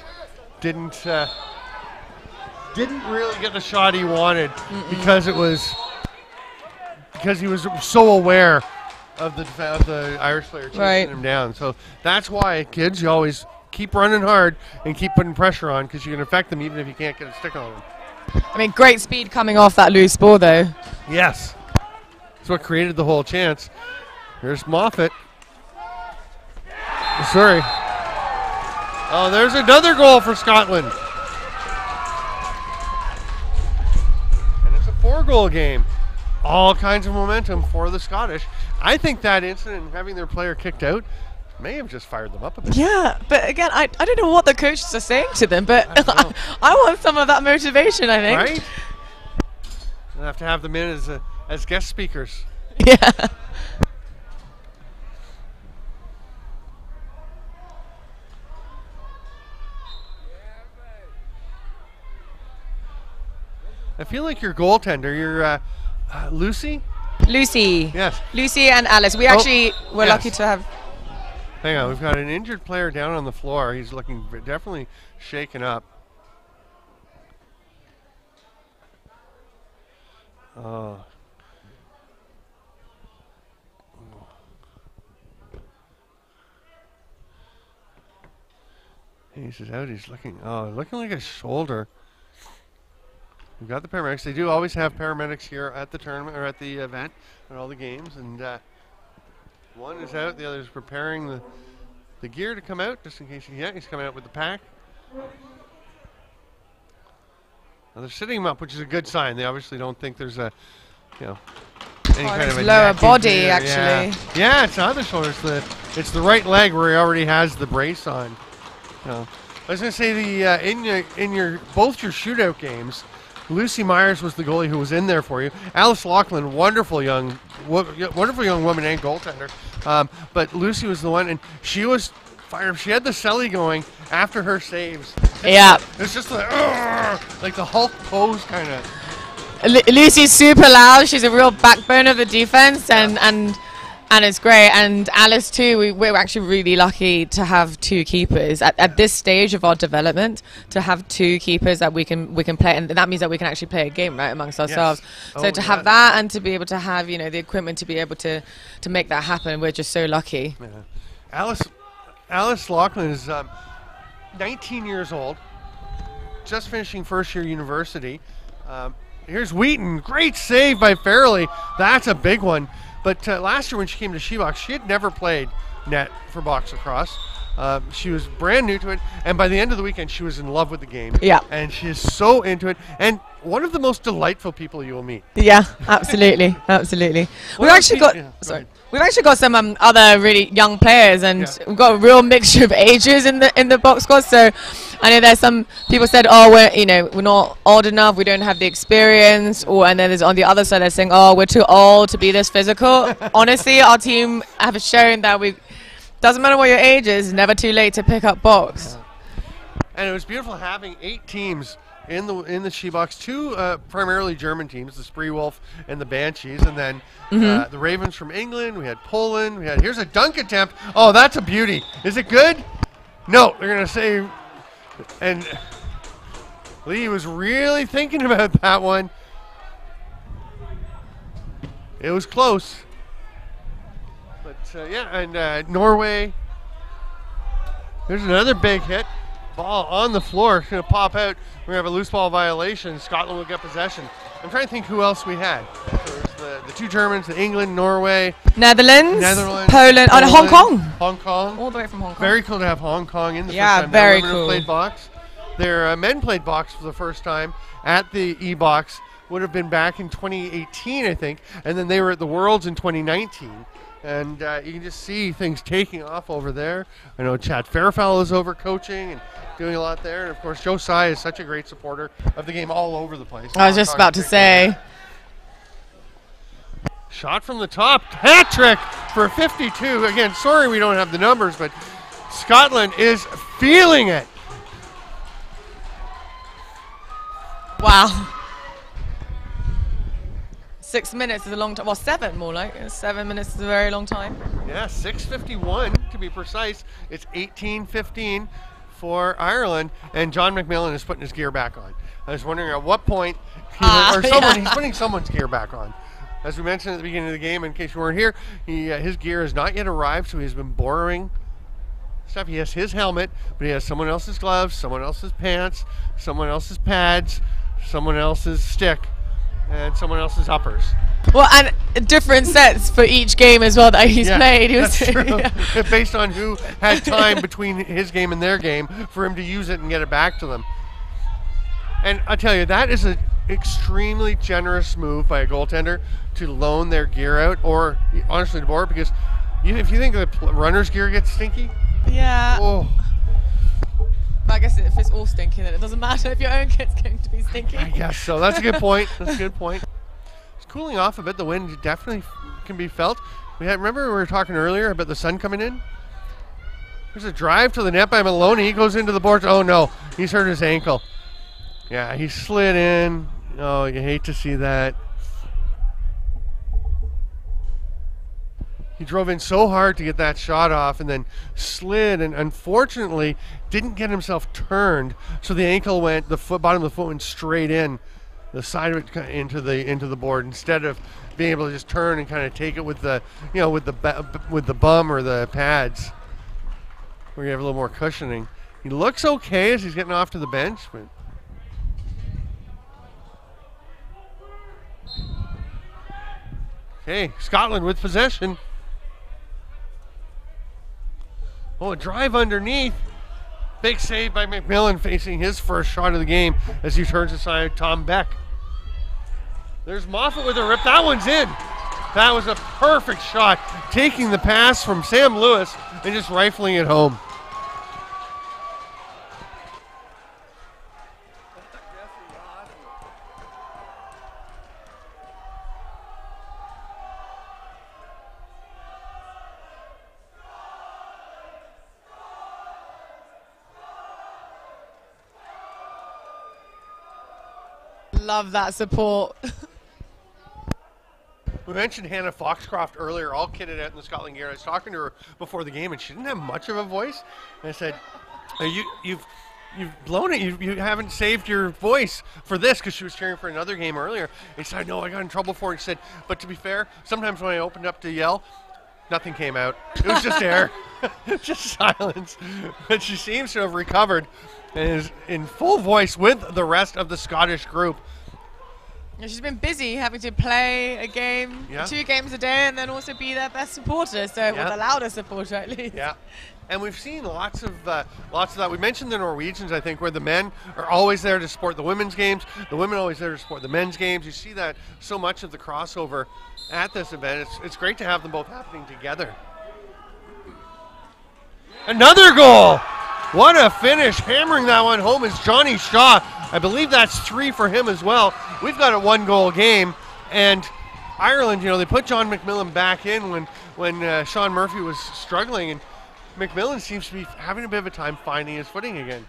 didn't really get the shot he wanted because he was so aware of the Irish player chasing him down. So that's why, kids, you always keep running hard and keep putting pressure on because you can affect them even if you can't get a stick on them. I mean, great speed coming off that loose ball, though. Yes. That's what created the whole chance. Here's Moffat. Sorry. Oh, there's another goal for Scotland. And it's a 4-goal game. All kinds of momentum for the Scottish. I think that incident and having their player kicked out may have just fired them up a bit. Yeah, but again, I don't know what the coaches are saying to them, but I want some of that motivation, I think. Right? We'll have to have them in as guest speakers. Yeah. I feel like your goaltender, your Lucy? Lucy. Yes. Lucy and Alice. We actually were yes. lucky to have. Hang on, we've got an injured player down on the floor. He's looking definitely shaken up. Oh. He's out. He's looking like a shoulder. We've got the paramedics. They do always have paramedics here at the tournament or at the event at all the games. And one is out. The other is preparing the gear to come out just in case. He's coming out with the pack. Now they're sitting him up, which is a good sign. They obviously don't think there's any kind of a lower neck body injury. actually. Yeah, it's not the shoulder. It's the right leg where he already has the brace on. I was going to say in your both your shootout games, Lucy Myers was the goalie who was in there for you. Alice Loughlin, wonderful young woman and goaltender. But Lucy was the one, and she was fired up. She had the celly going after her saves. Yeah. It's just like the Hulk pose kind of. Lucy's super loud. She's a real backbone of the defense, and And it's great. And Alice too, we're actually really lucky to have two keepers at this stage of our development, to have two keepers that we can play, and that means that we can actually play a game, right, amongst ourselves. Yes. So to have that, and to be able to have, you know, the equipment to be able to make that happen, we're just so lucky. Yeah. Alice Lachlan is 19 years old, just finishing first year university. Here's Wheaton, great save by Fairley. That's a big one. But last year when she came to Shebox, she had never played net for box-lacrosse. She was brand new to it, and by the end of the weekend, she was in love with the game. Yeah. And she is so into it, and one of the most delightful people you will meet. Yeah, absolutely, absolutely. Well, We've actually got We've actually got some other really young players, and we've got a real mixture of ages in the box squad. So I know there's some people said, oh, we're not old enough, we don't have the experience, and then there's on the other side they're saying, oh, we're too old to be this physical. Honestly, our team have shown that doesn't matter what your age is, it's never too late to pick up box. And it was beautiful having 8 teams in the Shebox, 2 primarily German teams, the Spree Wolf and the Banshees, and then the Ravens from England. We had Poland. Here's a dunk attempt. Oh, that's a beauty. Is it good? No, they're gonna say. And Lee was really thinking about that one. It was close, but and Norway. There's another big hit. Ball on the floor, going to pop out. We're going to have a loose ball violation. Scotland will get possession. I'm trying to think who else we had. There's the 2 Germans, the England, Norway, Netherlands, Poland, Poland, and Hong Kong. Hong Kong. All the way from Hong Kong. Very cool to have Hong Kong in the first time. Very women cool. Have played box. Their men played box for the first time at the E-Box. Would have been back in 2018, I think, and then they were at the Worlds in 2019. And you can just see things taking off over there. I know Chad Fairfowl is over coaching and doing a lot there. And, of course, Josiah is such a great supporter of the game all over the place. I was just about to say. Shot from the top. Hat trick for 52. Again, sorry we don't have the numbers, but Scotland is feeling it. Wow. 6 minutes is a long time. Well, 7 more like. 7 minutes is a very long time. Yeah, 6:51 to be precise. It's 18:15 for Ireland, and John McMillan is putting his gear back on. I was wondering at what point he's putting someone's gear back on. As we mentioned at the beginning of the game, in case you weren't here, his gear has not yet arrived, so he's been borrowing stuff. He has his helmet, but he has someone else's gloves, someone else's pants, someone else's pads, someone else's stick, and someone else's uppers. Well, and different sets for each game as well that he's played. That's true. Based on who had time between his game and their game for him to use it and get it back to them. And I tell you, that is an extremely generous move by a goaltender to loan their gear out, or honestly to borrow, because if you think the runner's gear gets stinky. Yeah. Oh. But I guess if it's all stinky, then it doesn't matter if your own kit's going to be stinky. I guess so. That's a good point. That's a good point. It's cooling off a bit. The wind definitely can be felt. Remember we were talking earlier about the sun coming in? There's a drive to the net by Maloney. He goes into the boards. Oh, no. He's hurt his ankle. Yeah, he slid in. Oh, you hate to see that. He drove in so hard to get that shot off and then slid, and unfortunately didn't get himself turned, so the ankle went, bottom of the foot went straight in, the side of it into the board, instead of being able to just turn and kind of take it with the with the bum or the pads, where you have a little more cushioning. He looks okay as he's getting off to the bench, but okay, Scotland with possession. Oh, a drive underneath. Big save by McMillan, facing his first shot of the game as he turns aside Tom Beck. There's Moffat with a rip. That one's in. That was a perfect shot, taking the pass from Sam Lewis and just rifling it home. Love that support. We mentioned Hannah Foxcroft earlier, all kitted out in the Scotland gear. I was talking to her before the game, and she didn't have much of a voice. And I said, you've blown it. You haven't saved your voice for this, because she was cheering for another game earlier. And she said, no, I got in trouble for it. She said, but to be fair, sometimes when I opened up to yell, nothing came out. It was just air, just silence. But she seems to have recovered and is in full voice with the rest of the Scottish group. Yeah, she's been busy having to play a game, 2 games a day, and then also be their best supporter, so well, the loudest supporter at least. Yeah, and we've seen lots of that. We mentioned the Norwegians, I think, where the men are always there to support the women's games, the women are always there to support the men's games. You see that so much of the crossover at this event. It's great to have them both happening together. Another goal! What a finish. Hammering that one home is Johnny Shaw. I believe that's 3 for him as well. We've got a 1-goal game. And Ireland, they put John McMillan back in when Sean Murphy was struggling. And McMillan seems to be having a bit of a time finding his footing again.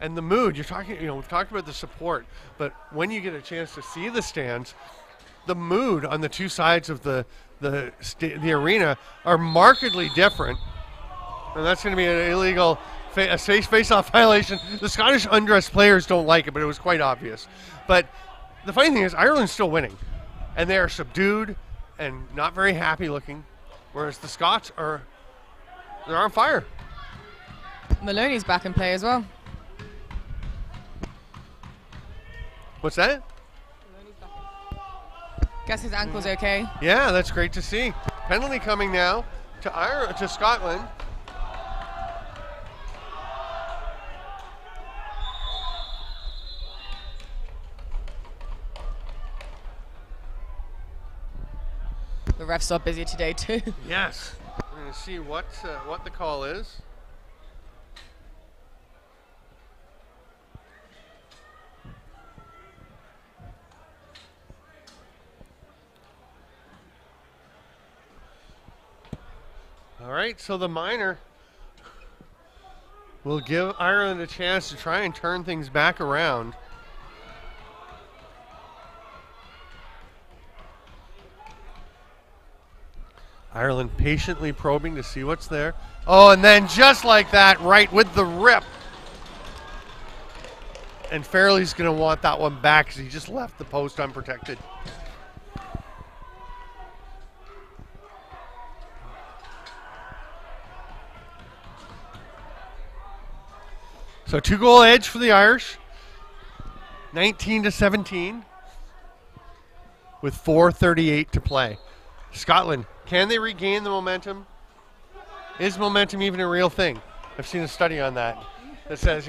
And the mood, we've talked about the support, but when you get a chance to see the stands, the mood on the two sides of the arena are markedly different, and that's going to be an illegal face-off violation. The Scottish undressed players don't like it, but it was quite obvious. But the funny thing is, Ireland's still winning, and they are subdued and not very happy looking, whereas the Scots they're on fire. Maloney's back in play as well. What's that? Guess his ankle's okay. Yeah, that's great to see. Penalty coming now to Scotland. The refs are busy today too. Yes. We're going to see what the call is. All right, so the minor will give Ireland a chance to try and turn things back around. Ireland patiently probing to see what's there. Oh, and then just like that, right with the rip. And Fairley's going to want that one back because he just left the post unprotected. So 2-goal edge for the Irish, 19-17, with 4:38 to play. Scotland, can they regain the momentum? Is momentum even a real thing? I've seen a study on that says,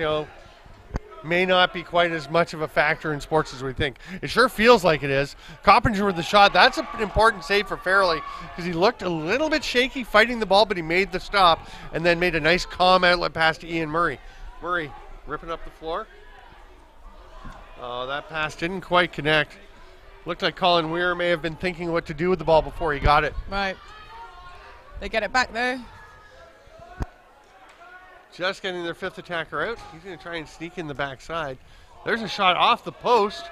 may not be quite as much of a factor in sports as we think. It sure feels like it is. Coppinger with the shot. That's an important save for Fairley because he looked a little bit shaky fighting the ball, but he made the stop and then made a nice calm outlet pass to Ian Murray. Murray ripping up the floor. Oh, that pass didn't quite connect. Looked like Colin Weir may have been thinking what to do with the ball before he got it. Right. They get it back though. Just getting their 5th attacker out. He's going to try and sneak in the backside. There's a shot off the post.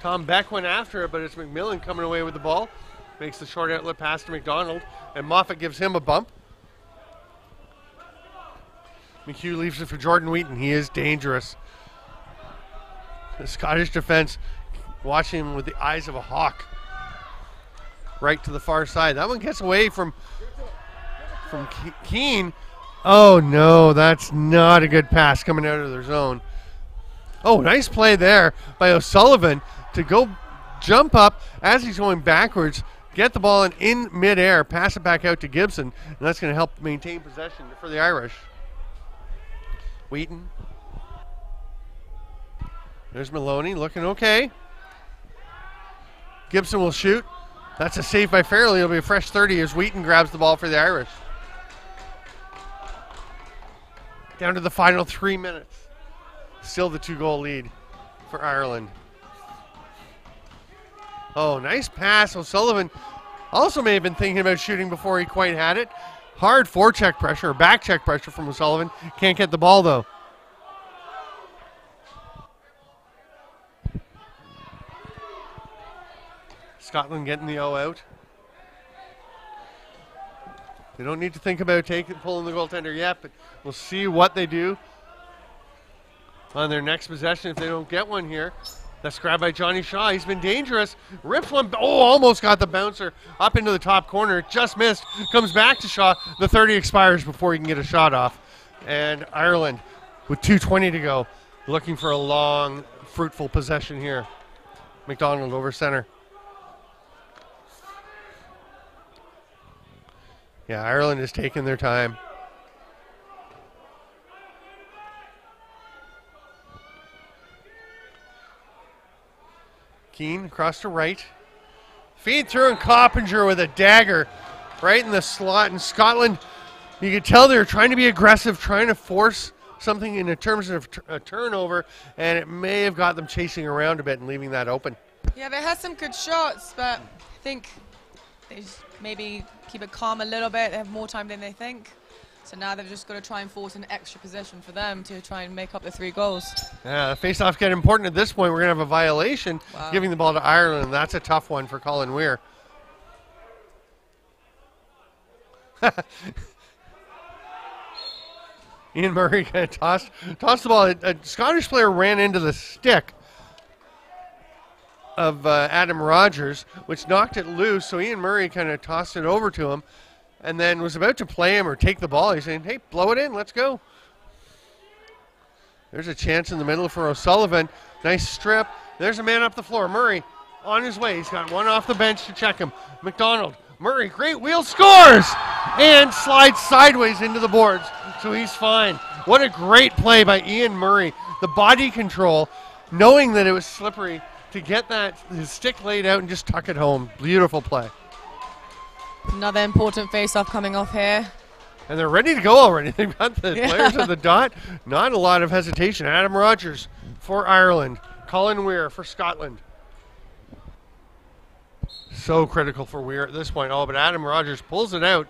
Tom Beck went after it, but it's McMillan coming away with the ball. Makes the short outlet pass to McDonald, and Moffat gives him a bump. McHugh leaves it for Jordan Wheaton. He is dangerous. The Scottish defense watching him with the eyes of a hawk. Right to the far side. That one gets away from Keane. Oh no, that's not a good pass coming out of their zone. Oh, nice play there by O'Sullivan to go jump up as he's going backwards, get the ball in midair, pass it back out to Gibson, and that's going to help maintain possession for the Irish. Wheaton. There's Maloney looking okay. Gibson will shoot. That's a save by Fairley. It'll be a fresh 30 as Wheaton grabs the ball for the Irish. Down to the final 3 minutes. Still the 2-goal lead for Ireland. Oh, nice pass. O'Sullivan also may have been thinking about shooting before he quite had it. Hard forecheck pressure, or back check pressure from O'Sullivan. Can't get the ball though. Scotland getting the O out. They don't need to think about pulling the goaltender yet, but we'll see what they do on their next possession if they don't get one here. That's grabbed by Johnny Shaw. He's been dangerous. Rips one. Oh, almost got the bouncer up into the top corner. Just missed. Comes back to Shaw. The 30 expires before he can get a shot off. And Ireland, with 2:20 to go, looking for a long, fruitful possession here. McDonald over center. Yeah, Ireland is taking their time. Keane across to right. Feed through, and Coppinger with a dagger right in the slot. And Scotland, you could tell they were trying to be aggressive, trying to force something in terms of a turnover, and it may have got them chasing around a bit and leaving that open. Yeah, they had some good shots, but I think they just maybe keep it calm a little bit. They have more time than they think. So now they've just got to try and force an extra possession for them to try and make up the 3 goals. Yeah, the face-off get important at this point. We're going to have a violation, giving the ball to Ireland. That's a tough one for Colin Weir. Ian Murray kind of tossed the ball. A Scottish player ran into the stick of Adam Rogers, which knocked it loose. So Ian Murray kind of tossed it over to him and then was about to play him or take the ball. He's saying, hey, blow it in. Let's go. There's a chance in the middle for O'Sullivan. Nice strip. There's a man up the floor. Murray on his way. He's got one off the bench to check him. McDonald. Murray, great wheel, scores! And slides sideways into the boards. So he's fine. What a great play by Ian Murray. The body control, knowing that it was slippery, to get his stick laid out and just tuck it home. Beautiful play. Another important face-off coming off here. And they're ready to go already. They've got the players at the dot. Not a lot of hesitation. Adam Rogers for Ireland. Colin Weir for Scotland. So critical for Weir at this point. Oh, but Adam Rogers pulls it out.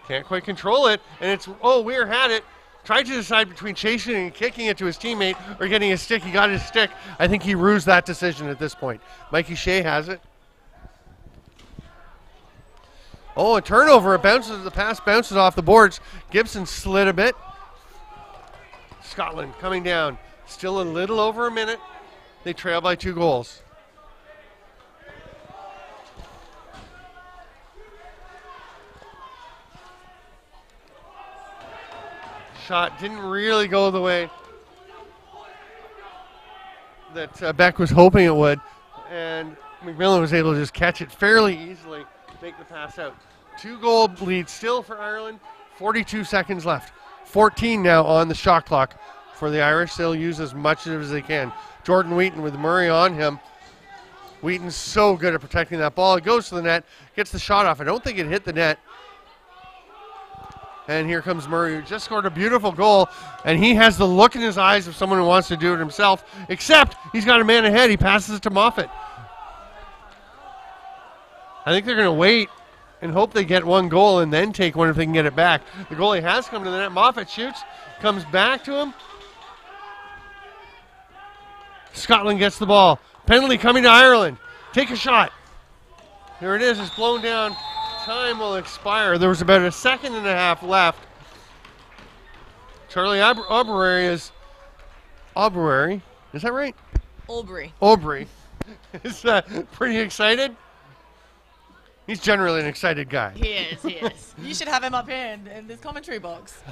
Can't quite control it. And it's, Weir had it. Tried to decide between chasing and kicking it to his teammate or getting his stick. He got his stick. I think he rused that decision at this point. Mikey Shea has it. Oh, a turnover. The pass bounces off the boards. Gibson slid a bit. Scotland coming down. Still a little over a minute. They trail by 2 goals. Shot didn't really go the way that Beck was hoping it would. And McMillan was able to just catch it fairly easily, make the pass out. 2-goal lead still for Ireland. 42 seconds left. 14 now on the shot clock for the Irish. They'll use as much of it as they can. Jordan Wheaton with Murray on him. Wheaton's so good at protecting that ball. It goes to the net, gets the shot off. I don't think it hit the net. And here comes Murray, who just scored a beautiful goal. And he has the look in his eyes of someone who wants to do it himself, except he's got a man ahead. He passes it to Moffat. I think they're going to wait and hope they get 1 goal and then take one if they can get it back. The goalie has come to the net. Moffat shoots, comes back to him. Scotland gets the ball. Penalty coming to Ireland. Take a shot. Here it is. It's blown down. Time will expire. There was about 1.5 seconds left. Charlie Aubrey is that right? Aubrey is pretty excited. He's generally an excited guy. He is. You should have him up here in this commentary box.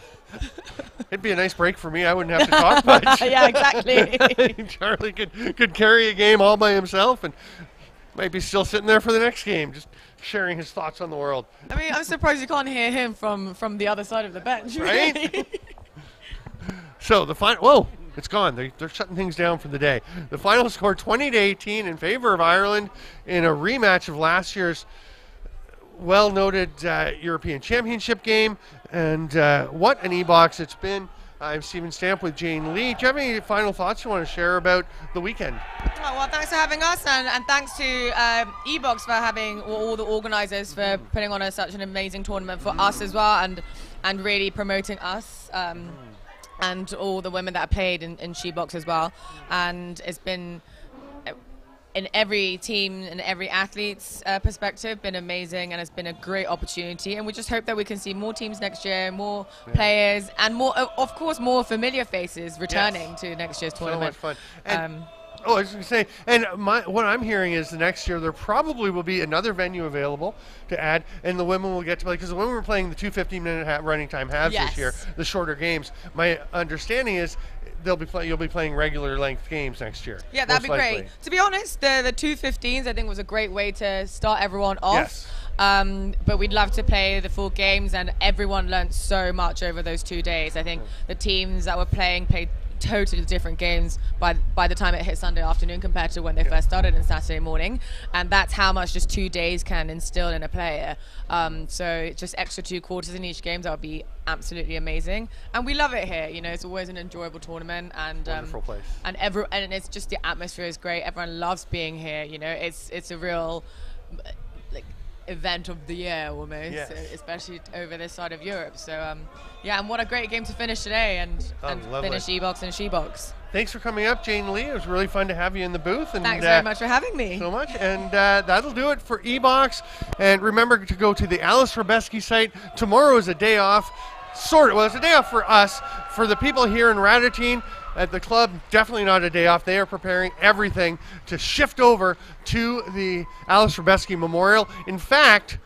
It'd be a nice break for me. I wouldn't have to talk much. Yeah, exactly. Charlie could carry a game all by himself and might be still sitting there for the next game, just sharing his thoughts on the world. I mean, I'm surprised you can't hear him from the other side of the bench. Right? So the final, whoa, it's gone. They're shutting things down for the day. The final score 20-18 in favor of Ireland in a rematch of last year's well-noted European Championship game. And what an e-box it's been. I'm Stephen Stamp with Jane Lee. Do you have any final thoughts you want to share about the weekend? Oh, well, thanks for having us, and thanks to e-box for having all the organisers for putting on such an amazing tournament for us as well, and really promoting us and all the women that have played in she-box as well. And it's been in every team and every athlete's perspective, been amazing, and it's been a great opportunity. And we just hope that we can see more teams next year, more players, and more, of course, more familiar faces returning to next year's tournament. So much fun. And I was going to say, and what I'm hearing is the next year there probably will be another venue available to add, and the women will get to play, because the women were playing the 2 15-minute running time halves this year, the shorter games. My understanding is you'll be playing regular length games next year. Yeah, that'd be great. To be honest, the 2:15s I think was a great way to start everyone off. Yes. But we'd love to play the full games, and everyone learned so much over those 2 days. I think the teams that were played totally different games by the time it hit Sunday afternoon compared to when they first started on Saturday morning, and that's how much just 2 days can instill in a player. So just extra 2 quarters in each game, that would be absolutely amazing, and we love it here. You know, it's always an enjoyable tournament, and wonderful place, and it's just, the atmosphere is great. Everyone loves being here. You know, it's a real event of the year almost, especially over this side of Europe. So yeah, and what a great game to finish today, and finish E-Box and She-Box. Thanks for coming up, Jane Lee. It was really fun to have you in the booth. And thanks very much for having me. So much. And that'll do it for E-Box. And remember to go to the Alice Rabeski site. Tomorrow is a day off. Well, it's a day off for us. For the people here in Radotín at the club, definitely not a day off. They are preparing everything to shift over to the Alice Rabeski Memorial. In fact,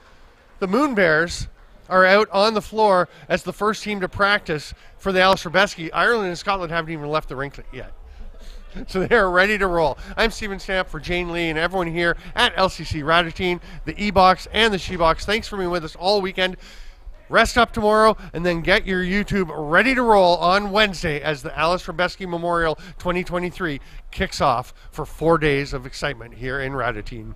the Moon Bears are out on the floor as the first team to practice for the Alice Rabeski. Ireland and Scotland haven't even left the rink yet. So they're ready to roll. I'm Stephen Stamp for Jane Lee and everyone here at LCC Radotín, the E-Box and the She-Box. Thanks for being with us all weekend. Rest up tomorrow, and then get your YouTube ready to roll on Wednesday as the Alice Rabeski Memorial 2023 kicks off for 4 days of excitement here in Radotín.